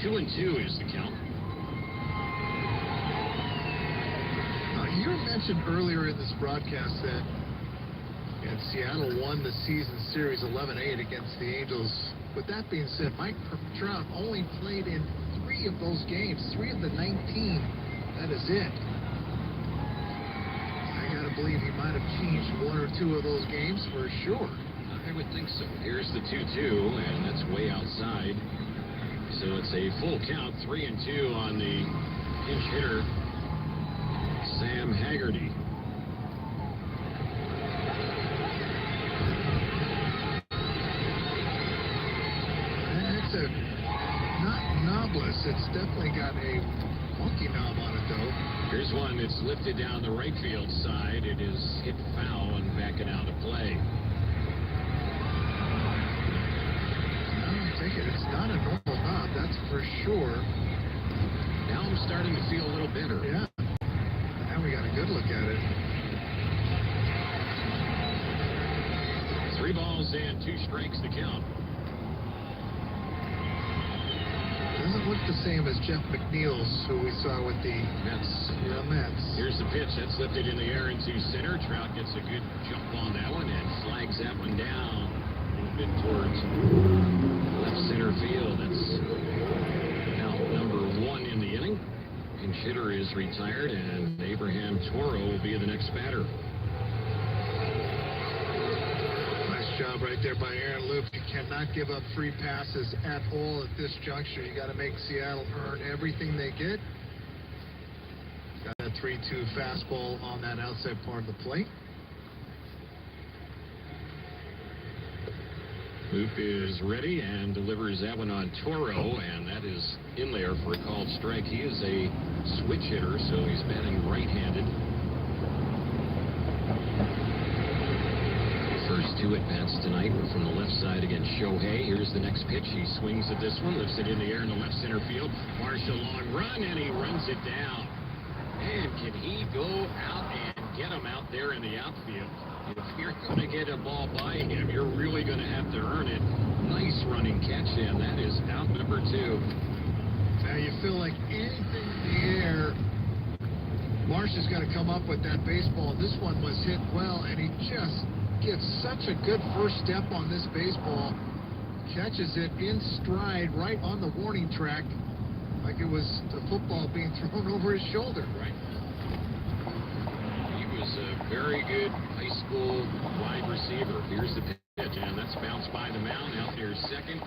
2-2 is the count. You mentioned earlier in this broadcast that Seattle won the season series 11-8 against the Angels. With that being said, Mike Trout only played in 3 of those games, 3 of the 19. That is it. I gotta believe he might have changed 1 or 2 of those games for sure. I would think so. Here's the 2-2, and that's way outside. So it's a full count, 3-2 on the pinch hitter, Sam Haggerty. It's not knobless. It's definitely got a monkey knob on it, though. Here's one that's lifted down the right field side. It is hit foul and backing out of play. It's not a normal knob, that's for sure. Now I'm starting to feel a little better. Yeah. Now we got a good look at it. 3 balls and 2 strikes to count. Doesn't look the same as Jeff McNeil's, who we saw with the Mets. Mets. Here's the pitch. That's lifted in the air into center. Trout gets a good jump on that one and flags that one down. Bit towards left center field. That's out number 1 in the inning. Pinch hitter is retired, and Abraham Toro will be the next batter. Nice job right there by Aaron Loop. You cannot give up free passes at all at this juncture. You got to make Seattle earn everything they get. Got a 3-2 fastball on that outside part of the plate. Loop is ready and delivers that one on Toro, and that is in there for a called strike. He is a switch hitter, so he's batting right-handed. First 2 at-bats tonight were from the left side against Shohei. Here's the next pitch. He swings at this one, lifts it in the air in the left center field. Marshall long run, and he runs it down. Man, can he go out and get him out there in the outfield? If you're going to get a ball by him, you're really going to have to earn it. Nice running catch, and that is out number 2. Now you feel like anything in the air, Marsh has got to come up with that baseball. This one was hit well, and he just gets such a good first step on this baseball. Catches it in stride right on the warning track, like it was the football being thrown over his shoulder. Right. A very good high school wide receiver. Here's the pitch, and that's bounced by the mound out near second.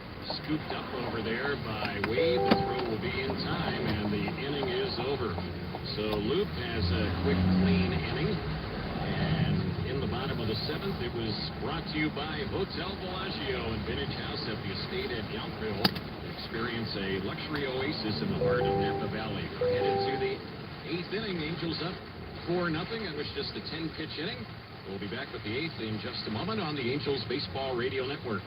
Scooped up over there by Wade. The throw will be in time, and the inning is over. So Loop has a quick, clean inning. And in the bottom of the 7th, it was brought to you by Hotel Bellagio and Vintage House at the Estate at Yountville. Experience a luxury oasis in the heart of Napa Valley. We're headed to the 8th inning. Angels up 4-0. It was just a 10-pitch inning. We'll be back with the 8th in just a moment on the Angels Baseball Radio Network.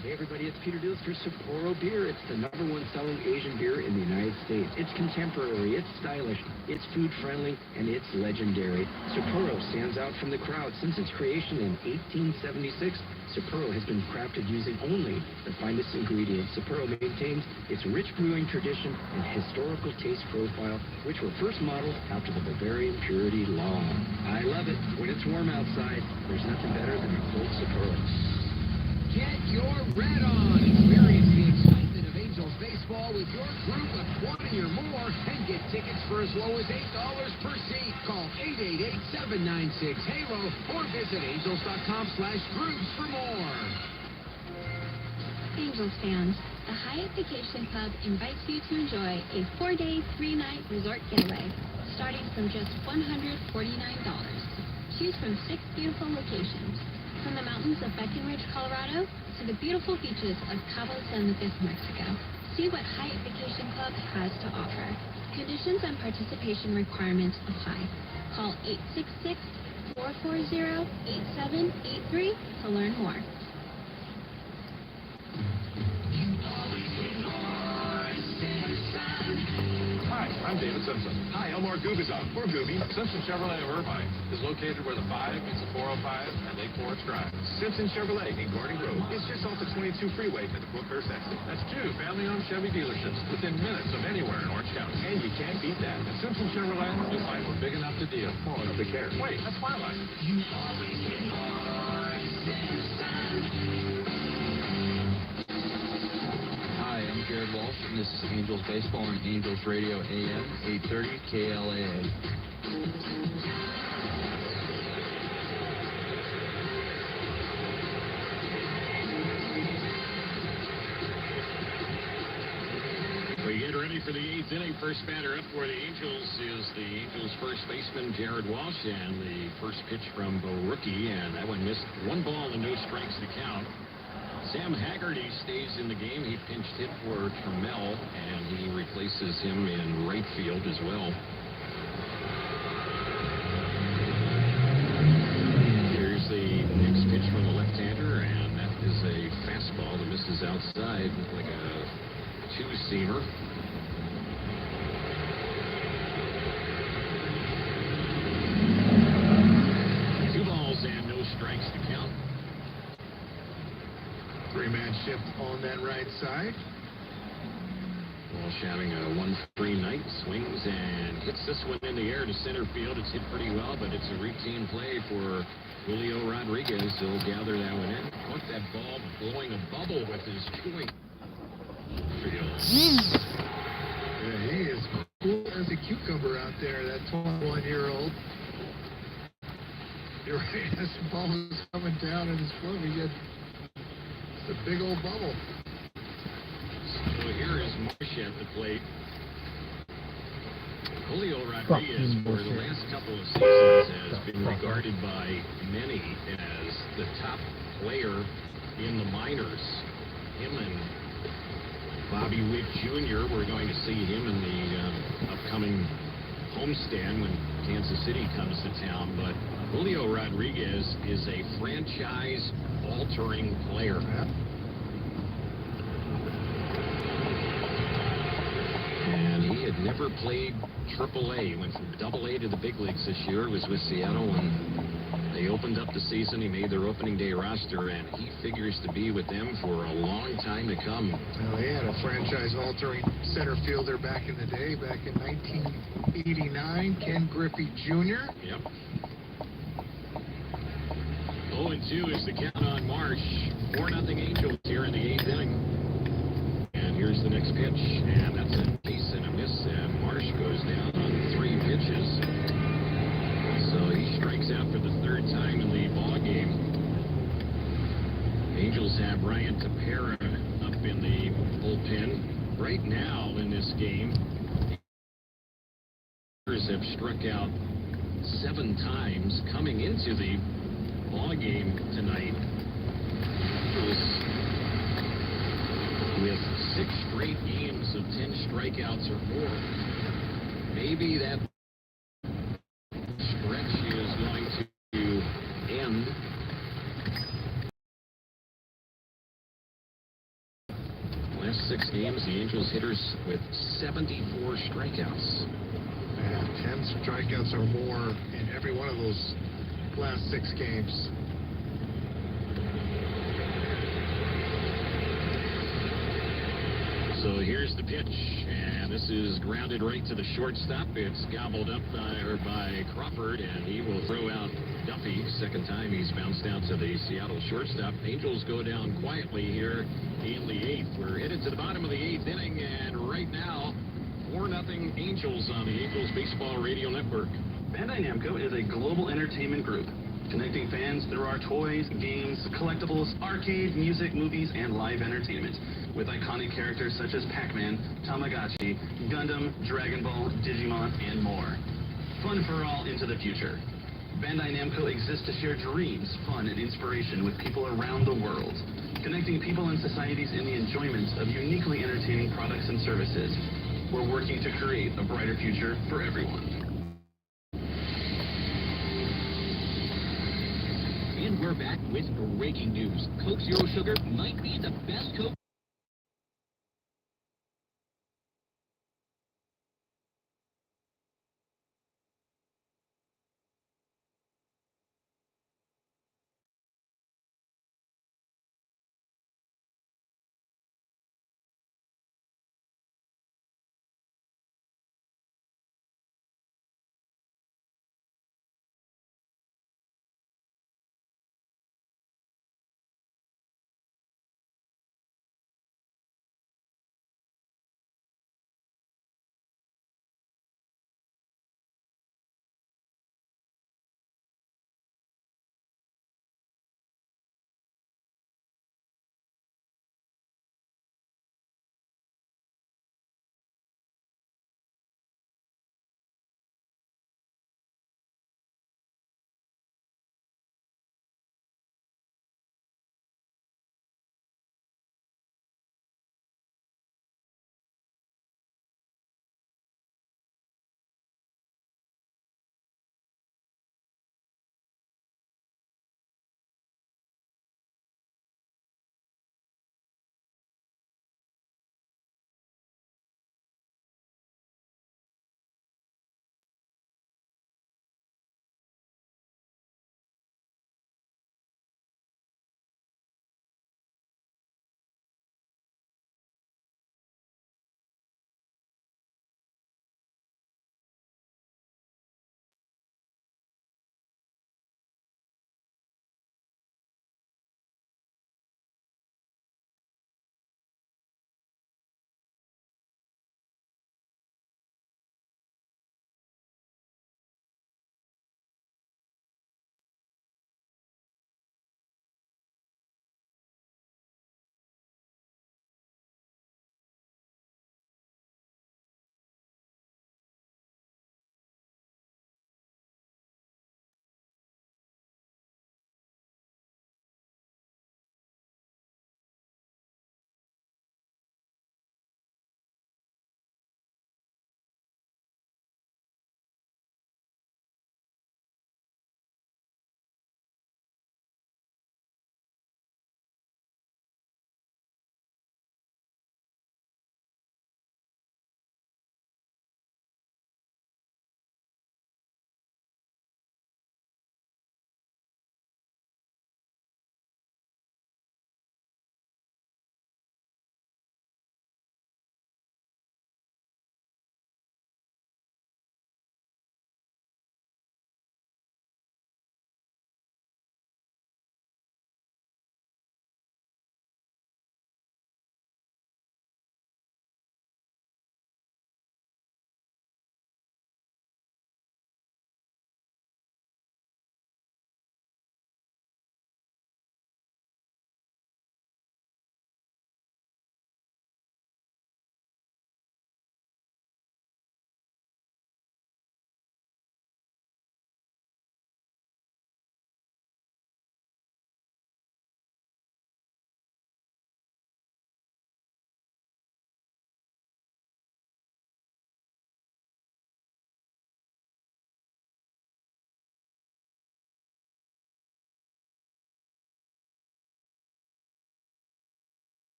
Hey everybody, it's Peter Dills for Sapporo Beer. It's the #1 selling Asian beer in the United States. It's contemporary, it's stylish, it's food friendly, and it's legendary. Sapporo stands out from the crowd. Since its creation in 1876, Sapporo has been crafted using only the finest ingredients. Sapporo maintains its rich brewing tradition and historical taste profile, which were first modeled after the Bavarian purity law. I love it. When it's warm outside, there's nothing better than a cold Sapporo. Get your red on. Experience the excitement of Angels baseball with your group of 20 or more and get tickets for as low as $8 per seat. Call 888-796-HALO or visit angels.com/groups for more. Angels fans, the Hyatt Vacation Club invites you to enjoy a 4-day, 3-night resort getaway starting from just $149. Choose from 6 beautiful locations. From the mountains of Breckenridge, Colorado, to the beautiful beaches of Cabo San Lucas, Mexico. See what Hyatt Vacation Club has to offer. Conditions and participation requirements apply. Call 866-440-8783 to learn more. Hi, I'm David Simpson. Hi, I'm Mark Gubizon. We're Gooby. Simpson Chevrolet of Irvine is located where the 5 meets the 405 and Lake Forest Drive. Simpson Chevrolet in Gordon Grove is just off the 22 freeway at the Brookhurst exit. That's 2 family-owned Chevy dealerships within minutes of anywhere in Orange County. And you can't beat that. At Simpson Chevrolet, you'll find we're big enough to deal, small enough to care. Wait, that's my line. You always get more Simpson. Hi, I'm Jared Walsh, and this is Angels Baseball on Angels Radio AM 830 KLAA. We get ready for the 8th inning. First batter up for the Angels is the Angels first baseman Jared Walsh, and the first pitch from the rookie, and that one missed. 1 ball and no strikes to count. Sam Haggerty stays in the game. He pinched hit for Trammell, and he replaces him in right field as well. Here's the next pitch from the left-hander, and that is a fastball that misses outside like a 2-seamer. Two balls and no strikes to count. 3-man shift on that right side. Walsh having a 1-3 night, swings and hits this one in the air to center field. It's hit pretty well, but it's a routine play for Julio Rodriguez. He'll gather that one in. Caught that ball blowing a bubble with his chewing field. Yeah, he is cool as a cucumber out there, that 21-year-old. You're right, as the ball was coming down in his glove, he had a big old bubble. So here is Marsh at the plate. Julio Rodriguez, for the last couple of seasons, has been regarded by many as the top player in the minors. Him and Bobby Witt Jr., we're going to see him in the upcoming homestand when Kansas City comes to town. But Julio Rodriguez is a franchise-altering player. And he had never played AAA. He went from AA to the big leagues this year. It was with Seattle when they opened up the season. He made their opening day roster, and he figures to be with them for a long time to come. Well, he had a franchise-altering center fielder back in the day, back in 1989, Ken Griffey Jr. Yep. 0-2 is the count on Marsh. 4-0 Angels here in the 8th inning. And here's the next pitch, and that's a base and a miss, and Marsh goes down on 3 pitches. So he strikes out for the 3rd time in the ball game. Angels have Ryan Tepera up in the bullpen. Right now in this game, the Angels have struck out 7 times coming into the ball game tonight. Angels with 6 straight games of 10 strikeouts or more. Maybe that stretch is going to end last 6 games, the Angels hitters with 74 strikeouts. Yeah, 10 strikeouts or more in every one of those last 6 games. So here's the pitch, and this is grounded right to the shortstop. It's gobbled up by Crawford, and he will throw out Duffy. Second time he's bounced out to the Seattle shortstop. Angels go down quietly here in the 8th. We're headed to the bottom of the 8th inning, and right now, 4-0 Angels on the Angels Baseball Radio Network. Bandai Namco is a global entertainment group, connecting fans through our toys, games, collectibles, arcade, music, movies, and live entertainment, with iconic characters such as Pac-Man, Tamagotchi, Gundam, Dragon Ball, Digimon, and more. Fun for all into the future. Bandai Namco exists to share dreams, fun, and inspiration with people around the world, connecting people and societies in the enjoyment of uniquely entertaining products and services. We're working to create a brighter future for everyone. And we're back with breaking news. Coke Zero Sugar might be the best Coke.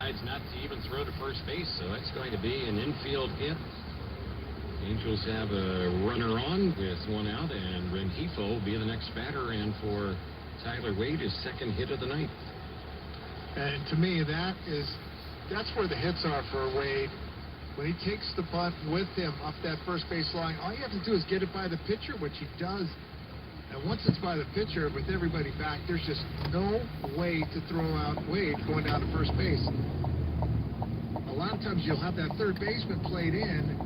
decides not to even throw to first base, so that's going to be an infield hit. Angels have a runner on with one out, and Rengifo will be the next batter, and for Tyler Wade, his second hit of the night. And to me, that's where the hits are for Wade. When he takes the bunt with him up that first base line, all you have to do is get it by the pitcher, which he does. And once it's by the pitcher, with everybody back, there's just no way to throw out Wade going down to first base. A lot of times you'll have that third baseman played in.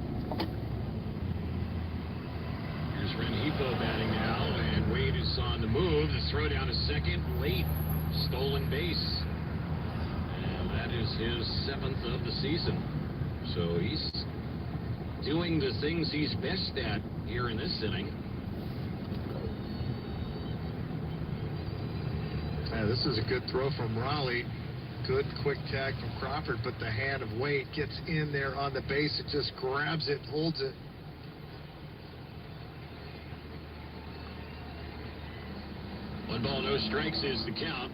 Here's Rengifo batting now, and Wade is on the move. The throw down to second, late, stolen base. And that is his 7th of the season. So he's doing the things he's best at here in this inning. Yeah, this is a good throw from Raleigh. Good quick tag from Crawford, but the hand of Wade gets in there on the base. It just grabs it, holds it. One ball, no strikes is the count.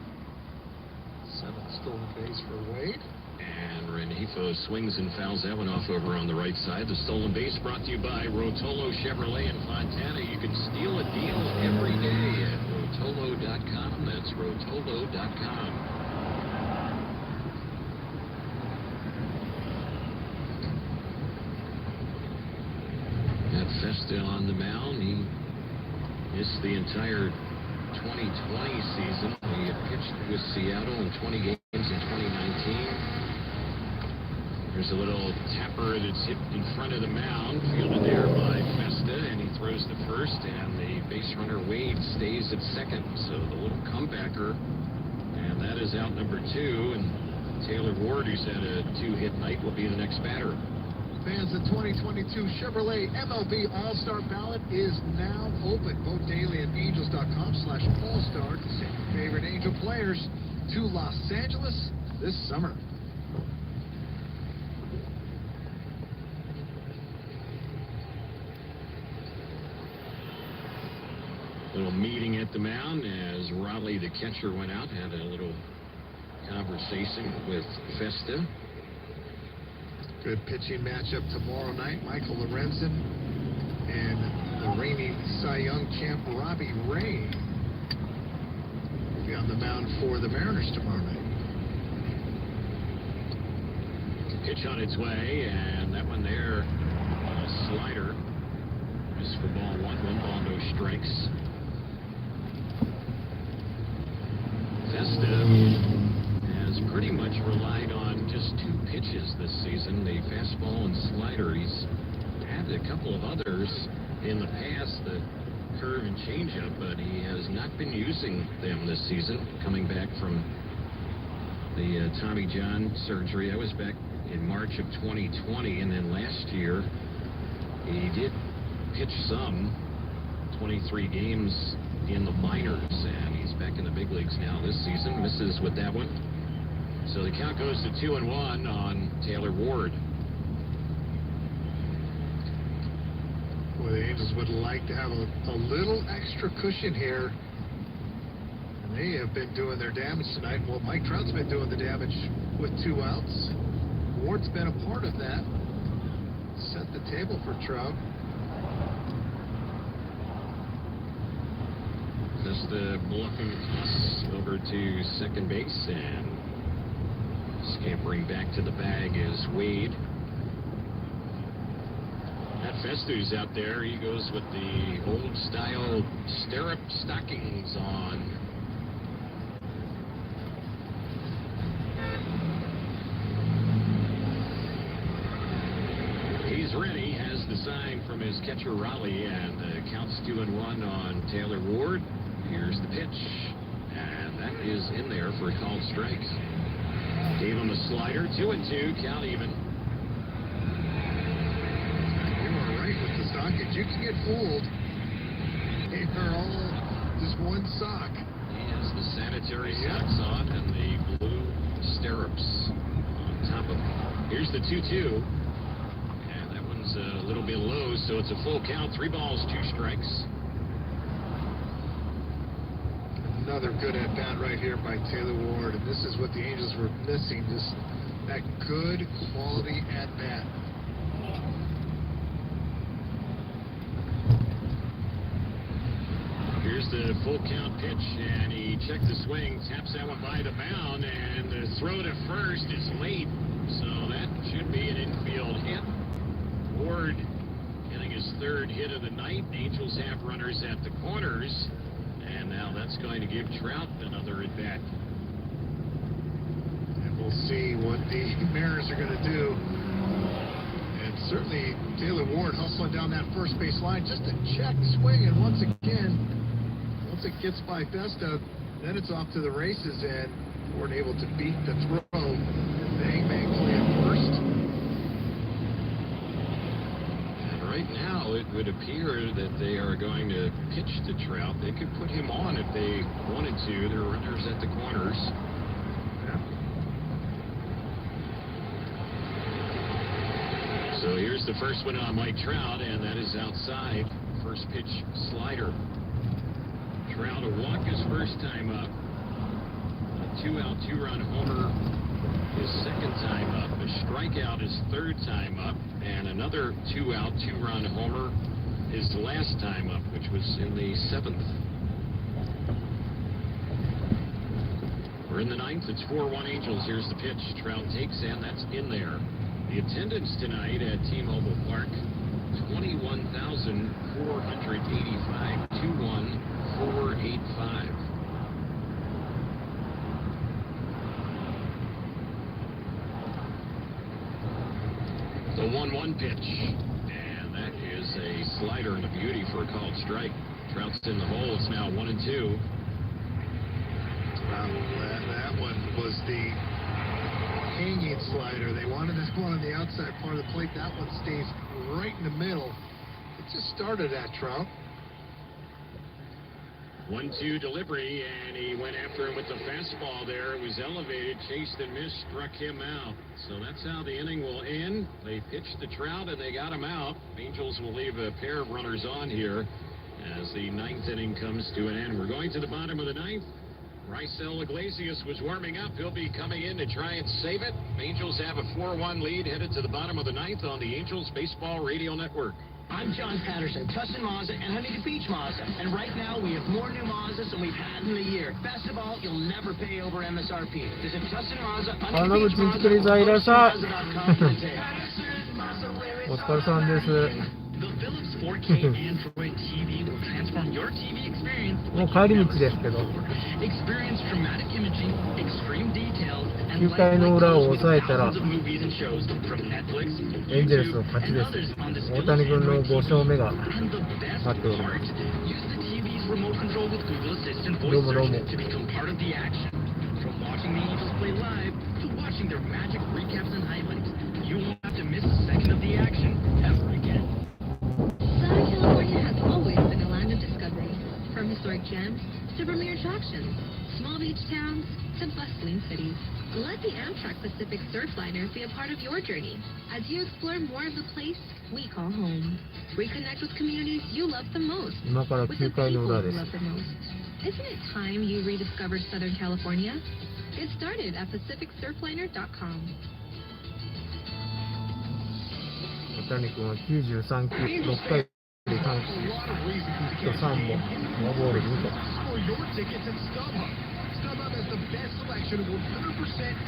7th stolen base for Wade. And Rengifo swings and fouls that one off over on the right side. The stolen base brought to you by Rotolo Chevrolet in Fontana. You can steal a deal every day at Rotolo.com. That's Rotolo.com. Got Festa on the mound. He missed the entire 2020 season. He had pitched with Seattle in 20 games in 2019. There's a little tapper that's hit in front of the mound, fielded there by Festa, and he throws to first, and the base runner Wade stays at second. So the little comebacker, and that is out number 2, and Taylor Ward, who's had a 2-hit night, will be the next batter. Fans, the 2022 Chevrolet MLB All-Star Ballot is now open. Vote daily at angels.com/all-star to send your favorite Angel players to Los Angeles this summer. Little meeting at the mound as Raleigh, the catcher, went out, had a little conversation with Festa. Good pitching matchup tomorrow night. Michael Lorenzen and the reigning Cy Young champ Robbie Ray will be on the mound for the Mariners tomorrow night. Pitch on its way, and that one there, a slider. Just for ball 1 ball, no strikes. Festa has pretty much relied on just 2 pitches this season, the fastball and slider. He's had a couple of others in the past, the curve and changeup, but he has not been using them this season, coming back from the Tommy John surgery. That was back in March of 2020, and then last year he did pitch some, 23 games in the minors, and he's back in the big leagues now this season. Misses with that one. So the count goes to 2-1 on Taylor Ward. Well, the Angels would like to have a little extra cushion here. And they have been doing their damage tonight. Well, Mike Trout's been doing the damage with 2 outs. Ward's been a part of that. Set the table for Trout. Just bluffing toss over to second base, and scampering back to the bag is Wade. That Festu's out there. He goes with the old style stirrup stockings on. He's ready, has the sign from his catcher Raleigh, and counts 2-1 on Taylor Ward. Here's the pitch, and that is in there for a called strike. Gave him a slider, 2-2, count even. You are right with the stockings. You can get fooled. They are all just one sock. He has the sanitary socks on and the blue stirrups on top of him. Here's the 2-2. And that one's a little bit low, so it's a full count. 3 balls, 2 strikes. Another good at-bat right here by Taylor Ward, and this is what the Angels were missing, just that good quality at bat. Here's the full count pitch, and he checked the swing, taps that one by the mound, and the throw to first is late, so that should be an infield hit. Ward getting his third hit of the night. Angels have runners at the corners, and now that's going to give Trout another at bat. And we'll see what the Mariners are going to do. And certainly Taylor Ward hustling down that first base line just to check swing, and once again, once it gets by Festa, then it's off to the races, and Ward able to beat the throw. Bang, bang, play at first. And right now, it would appear that they are going to pitch to Trout. They could put him on if they wanted to. There are runners at the corners. So here's the first one on Mike Trout, and that is outside. First pitch slider. Trout a walk his first time up. A 2-out, 2-run homer his second time up. A strikeout his third time up. And another 2-out, 2-run homer his last time up, which was in the 7th. We're in the 9th. It's 4-1 Angels. Here's the pitch. Trout takes, and that's in there. The attendance tonight at T-Mobile Park, 21,485, 21485. The 1-1 pitch, and that is a slider and a beauty for a called strike. Trout's in the hole. It's now 1-2. Wow, that one was the hanging slider. They wanted that one on the outside part of the plate. That one stays right in the middle. It just started at Trout. 1-2 delivery, and he went after him with the fastball there. It was elevated, chased and missed, struck him out. So that's how the inning will end. They pitched to Trout, and they got him out. Angels will leave a pair of runners on here as the 9th inning comes to an end. We're going to the bottom of the 9th. Raisel Iglesias was warming up. He'll be coming in to try and save it. Angels have a 4-1 lead headed to the bottom of the 9th on the Angels Baseball Radio Network. I'm John Patterson, Tustin Mazda and Huntington Beach Mazda. And right now, we have more new Mazdas than we've had in a year. Best of all, you'll never pay over MSRP. Visit Tustin Mazda, Huntington Beach Mazda, or TustinMazda.com for details. The Philips 4K Android TV will transform your TV experience. もう帰り道ですけど。 Experience dramatic imaging, extreme details, and 9回の裏を抑えたら thousands of movies and shows from Netflix, エンゼルスの勝ちです。大谷君の5勝目が and the best 待っております。 part, use the TV's remote control with Google Assistant ど voice うもどうも。 search to become part of the action. From watching the Angels play live to watching their magic recaps and highlights, you won't have to miss a second of the action ever again. Southern California has always been a land of discovery. From historic gems to premier attractions, small beach towns to bustling cities. Let the Amtrak Pacific Surfliner be a part of your journey as you explore more of the place we call home. Reconnect with communities you love the most. 今から With the 9回の people 裏 you です。 love the most. Isn't it time you rediscovered Southern California? Get started at PacificSurfliner.com. 大谷君は93球、6回で3球、ヒット3本、フォアボール2個。 For your tickets at StubHub. StubHub has the best selection of 100%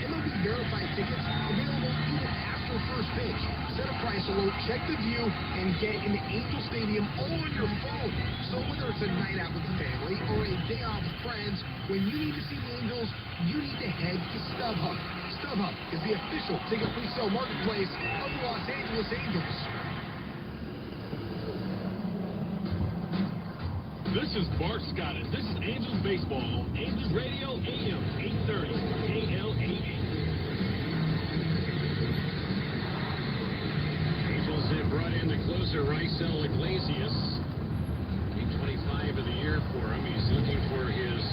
MLB verified tickets available even after first pitch. Set a price alert, check the view, and get in the Angel Stadium all on your phone. So whether it's a night out with the family or a day off with friends, when you need to see the Angels, you need to head to StubHub. StubHub is the official ticket pre-sale marketplace of the Los Angeles Angels. This is Bart Scott, and this is Angels Baseball on Angels Radio AM 830 KLAA. Angels have brought in the closer Raisel Iglesias. Game 25 of the year for him. He's looking for his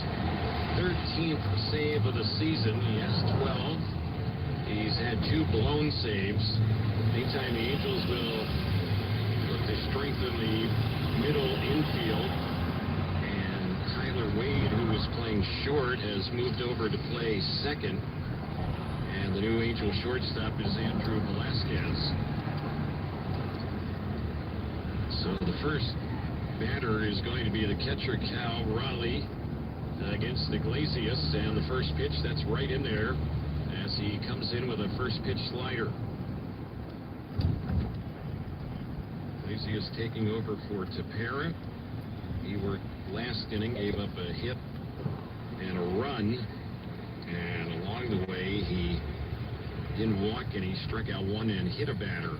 13th save of the season. He has 12. He's had 2 blown saves. Anytime the Angels will look to strengthen the middle infield. Wade, who was playing short, has moved over to play second. And the new Angel shortstop is Andrew Velasquez. So the first batter is going to be the catcher, Cal Raleigh, against Iglesias. And the first pitch, that's right in there as he comes in with a first pitch slider. Iglesias taking over for Tepera. He worked last inning, gave up a hit and a run. And along the way, he didn't walk and he struck out one and hit a batter.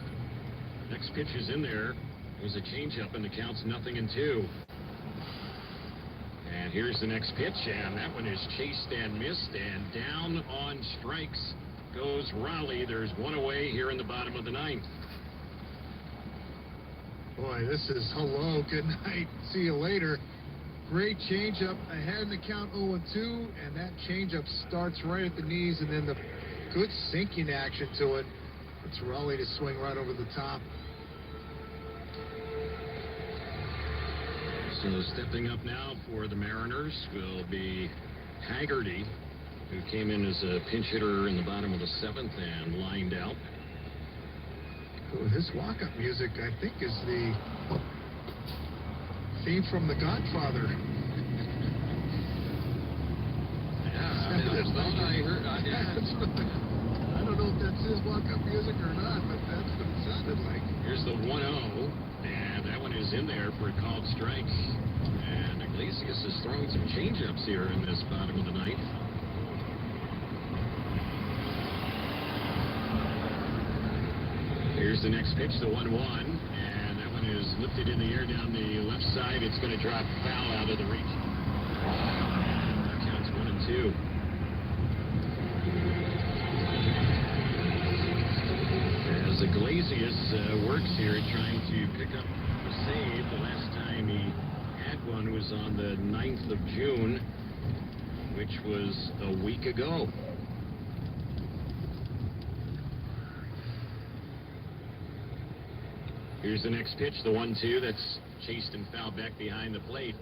Next pitch is in there. It was a changeup, and the count's 0-2. And here's the next pitch, and that one is chased and missed, and down on strikes goes Raleigh. There's one away here in the bottom of the ninth. Boy, this is hello, good night, see you later. Great changeup ahead in the count 0-2, and that changeup starts right at the knees, and then the good sinking action to it. It's Raleigh to swing right over the top. So stepping up now for the Mariners will be Haggerty, who came in as a pinch hitter in the bottom of the seventh and lined out. Oh, his walk-up music, I think, is the theme from The Godfather. Yeah, I heard. I don't know if that's his walk-up music or not, but that's what it sounded like. Here's the 1-0. And that one is in there for a called strike. And Iglesias is throwing some changeups here in this bottom of the ninth. Here's the next pitch, the 1-1. And that one is lifted in the air down the left side. It's going to drop foul out of the reach. And that counts 1-2. As Iglesias works here trying to pick up a save. The last time he had one was on the 9th of June, which was a week ago. Here's the next pitch, the 1-2, that's chased and fouled back behind the plate.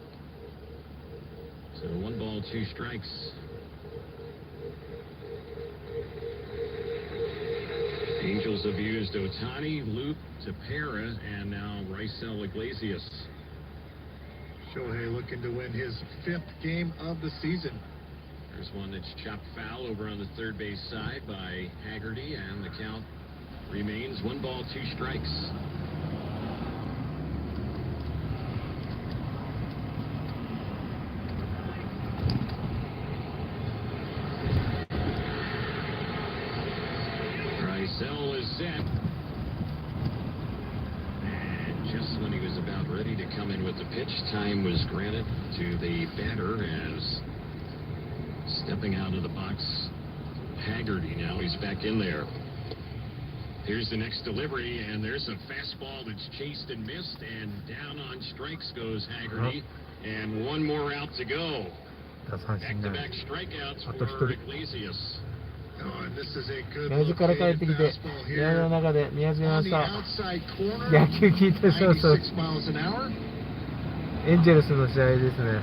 So 1 ball, 2 strikes. Angels have used Ohtani, Luke, Tepera, and now Raisel Iglesias. Shohei looking to win his 5th game of the season. There's one that's chopped foul over on the third base side by Haggerty, and the count remains 1 ball, 2 strikes. Raisel is set. And just when he was about ready to come in with the pitch, time was granted to the batter as stepping out of the box, Haggerty. Now he's back in there. Here's the next delivery, and there's a fastball that's chased and missed, and down on strikes goes Haggerty, and 1 more out to go. Back-to-back strikeouts for Iglesias. Oh, and this is a good 宮地から帰ってきて、試合の中で宮地がした野球聞いて、そうそう。エンジェルスの試合ですね。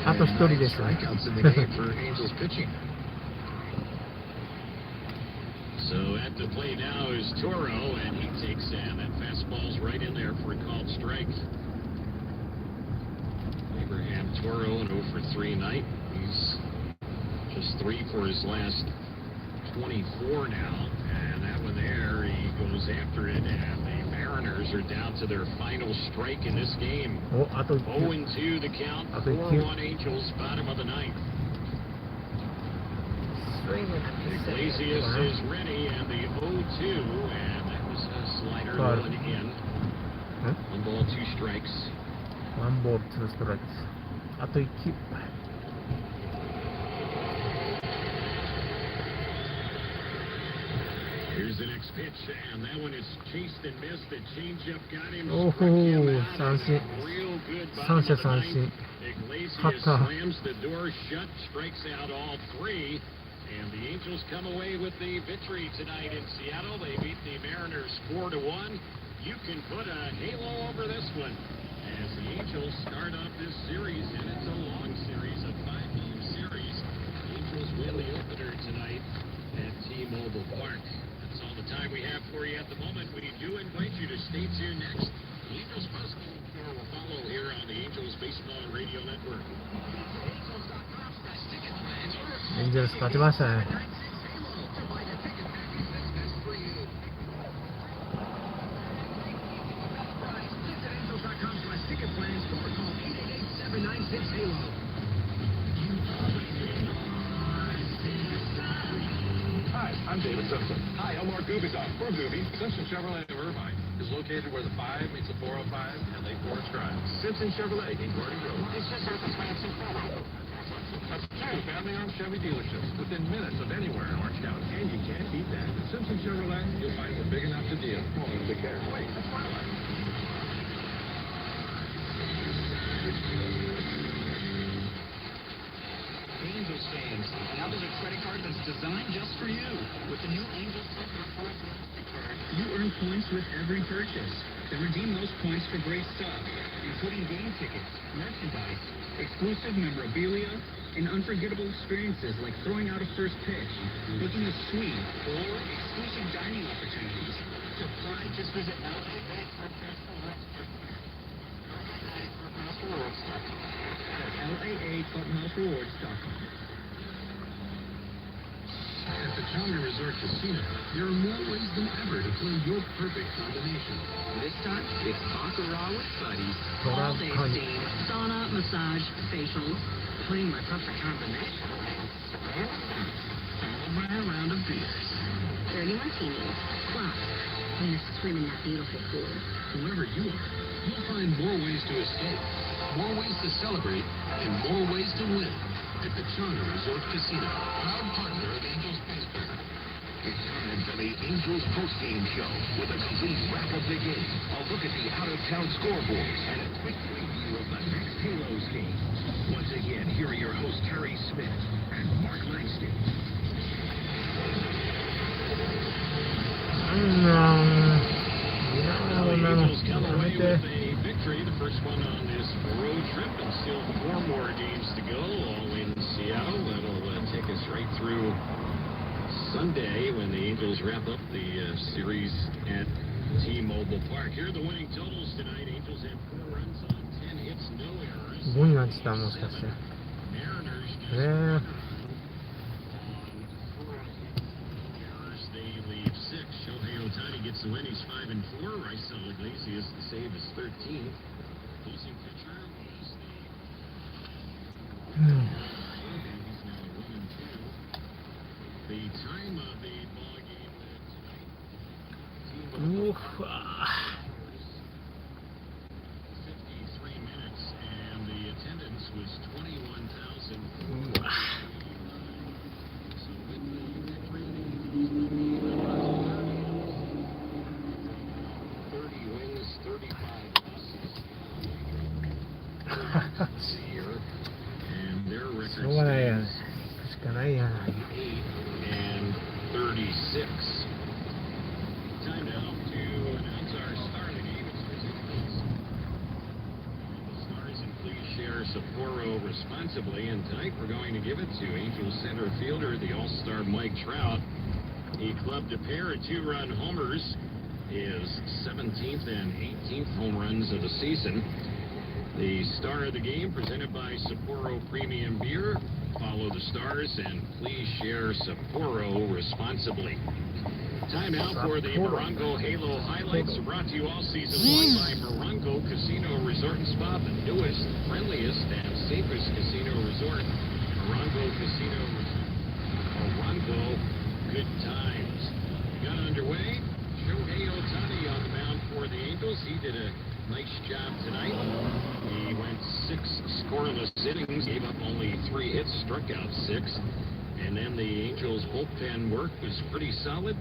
あと1人ですね。So at the plate now is Toro, and he takes that fastball's right in there for a called strike. Abraham Toro, an 0-for-3 night. He's just 3 for his last 24 now, and that one there, he goes after it, and the Mariners are down to their final strike in this game. 0-2 the count, 4-1 Angels, bottom of the ninth. Iglesias is ready, and the 0-2, and that was a slider going in. 1 ball, 2 strikes. 1 ball, 2 strikes. あと1球。Here's the next pitch, and that one is chased and missed. The changeup got him. おお、三振。3者三振。勝った。 Slams the door shut, strikes out all 3. And the Angels come away with the victory tonight in Seattle. They beat the Mariners 4-1. You can put a halo over this one as the Angels start off this series, and it's a long series, a 5-game series. T-Mobile Park. That's all the time we have for you at the moment. We do invite you to stay tuned next. The Angels postgame show will follow here on the Angels Baseball Radio Network. エンジェルス勝ちましたね。Hi, I'm David Simpson. Hi, I'm Mark Gubicon. For Gooby, Simpson Chevrolet of Irvine is located where the 5 meets the 405 and Lake Forest Drive. Simpson Chevrolet in Gordon Grove. It's just off the Simpson Chevrolet. That's two family-owned Chevy dealerships within minutes of anywhere in Orange County. And you can't beat that. At Simpson Chevrolet, you'll find we're big enough to deal, small enough to care. Wait, that's my life. Angels fans, now there's a credit card that's designed just for you. With the new Angels PxP card, you earn points with every purchase. Then redeem those points for great stuff, including game tickets, merchandise, exclusive memorabilia, and unforgettable experiences like throwing out a first pitch, booking a suite, or exclusive dining opportunities. To apply, just visit LAA.clubhouserewards.com. At the County Resort Casino, there are more ways than ever to play your perfect combination. This time, it's Baccarat with buddies, Total all-day con- steam, sauna, massage, facials, playing my perfect combination, followed by a round of beers. 30 martinis. Plus, I'm going to swim in that beautiful pool. Whoever you are, you'll find more ways to escape, more ways to celebrate, and more ways to win at the China Resort Casino, proud partner of Angels Baseball. It's time for the Angels postgame show with a complete wrap of the game, a look at the out-of-town scoreboard, and a quick preview of the next Halos game. Once again, here are your hosts Terry Smith and Mark Langston. Angels come away with a victory, the first one on this road trip, and still 4 more games to go, all in Seattle. That'll take us right through Sunday when the Angels wrap up the series at T-Mobile Park. Here are the winning totals tonight. Angels have 4 runs on 10 hits, no errors. 5になってたもしかして。Shohei Ohtani gets the win. He's 5-4. Raisel Iglesias, the save is 13th. Losing pitcher was he's now 1-2. The time of the ball game tonight. 53 minutes, and the attendance was 21,000. So with the victory, しょうがないやん。しかないやん。and 36. Time now to announce our star of the game. The stars, and please share Sapporo responsibly. And tonight we're going to give it to Angels center fielder, the All-Star Mike Trout. He clubbed a pair of 2-run homers, his 17th and 18th home runs of the season. The star of the game presented by Sapporo Premium Beer. Follow the stars and please share Sapporo responsibly. Time now for the Morongo Halo highlights, brought to you all season long by Morongo Casino Resort and Spa, the newest, friendliest, and safest casino resort. Morongo Casino Resort. Morongo, good times. Got underway. Shohei Ohtani on the mound for the Angels. He did a nice job tonight. He went 6 scoreless innings, gave up only 3 hits, struck out 6. And then the Angels' bullpen work was pretty solid.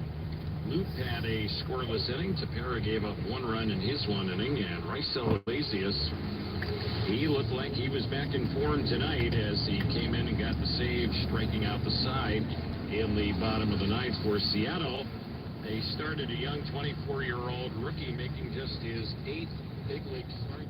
Loop had a scoreless inning. Tapera gave up 1 run in his 1 inning. And Raisel Iglesias, he looked like he was back in form tonight as he came in and got the save, striking out the side in the bottom of the 9th for Seattle. They started a young 24-year-old rookie making just his 8th big league start.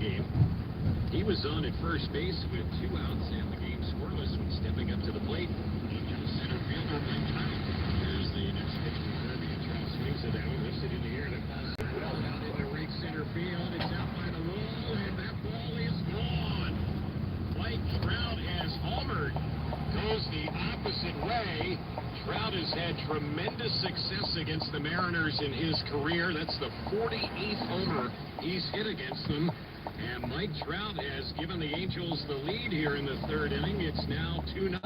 game. He was on at first base with 2 outs and the game scoreless when stepping up to the plate. Angels center fielder Mike Trout. Here's the next pitch from Kirby. Trout swings it out, lifts it in the air, and it falls well down into right center field. It's out by the wall, and that ball is gone. Mike Trout has homered. Goes the opposite way. Trout has had tremendous success against the Mariners in his career. That's the 48th homer he's hit against them. And Mike Trout has given the Angels the lead here in the third inning. It's now 2-0.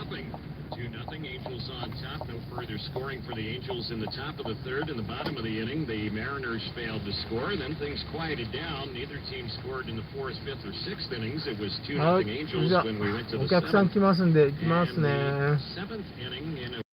2-0, Angels on top. No further scoring for the Angels in the top of the third. In the bottom of the inning, the Mariners failed to score. Then things quieted down. Neither team scored in the 4th, 5th, or 6th innings. It was 2-0 Angels when we went to the 7th. お客さん来ますんで、来ますね。 7th inning in a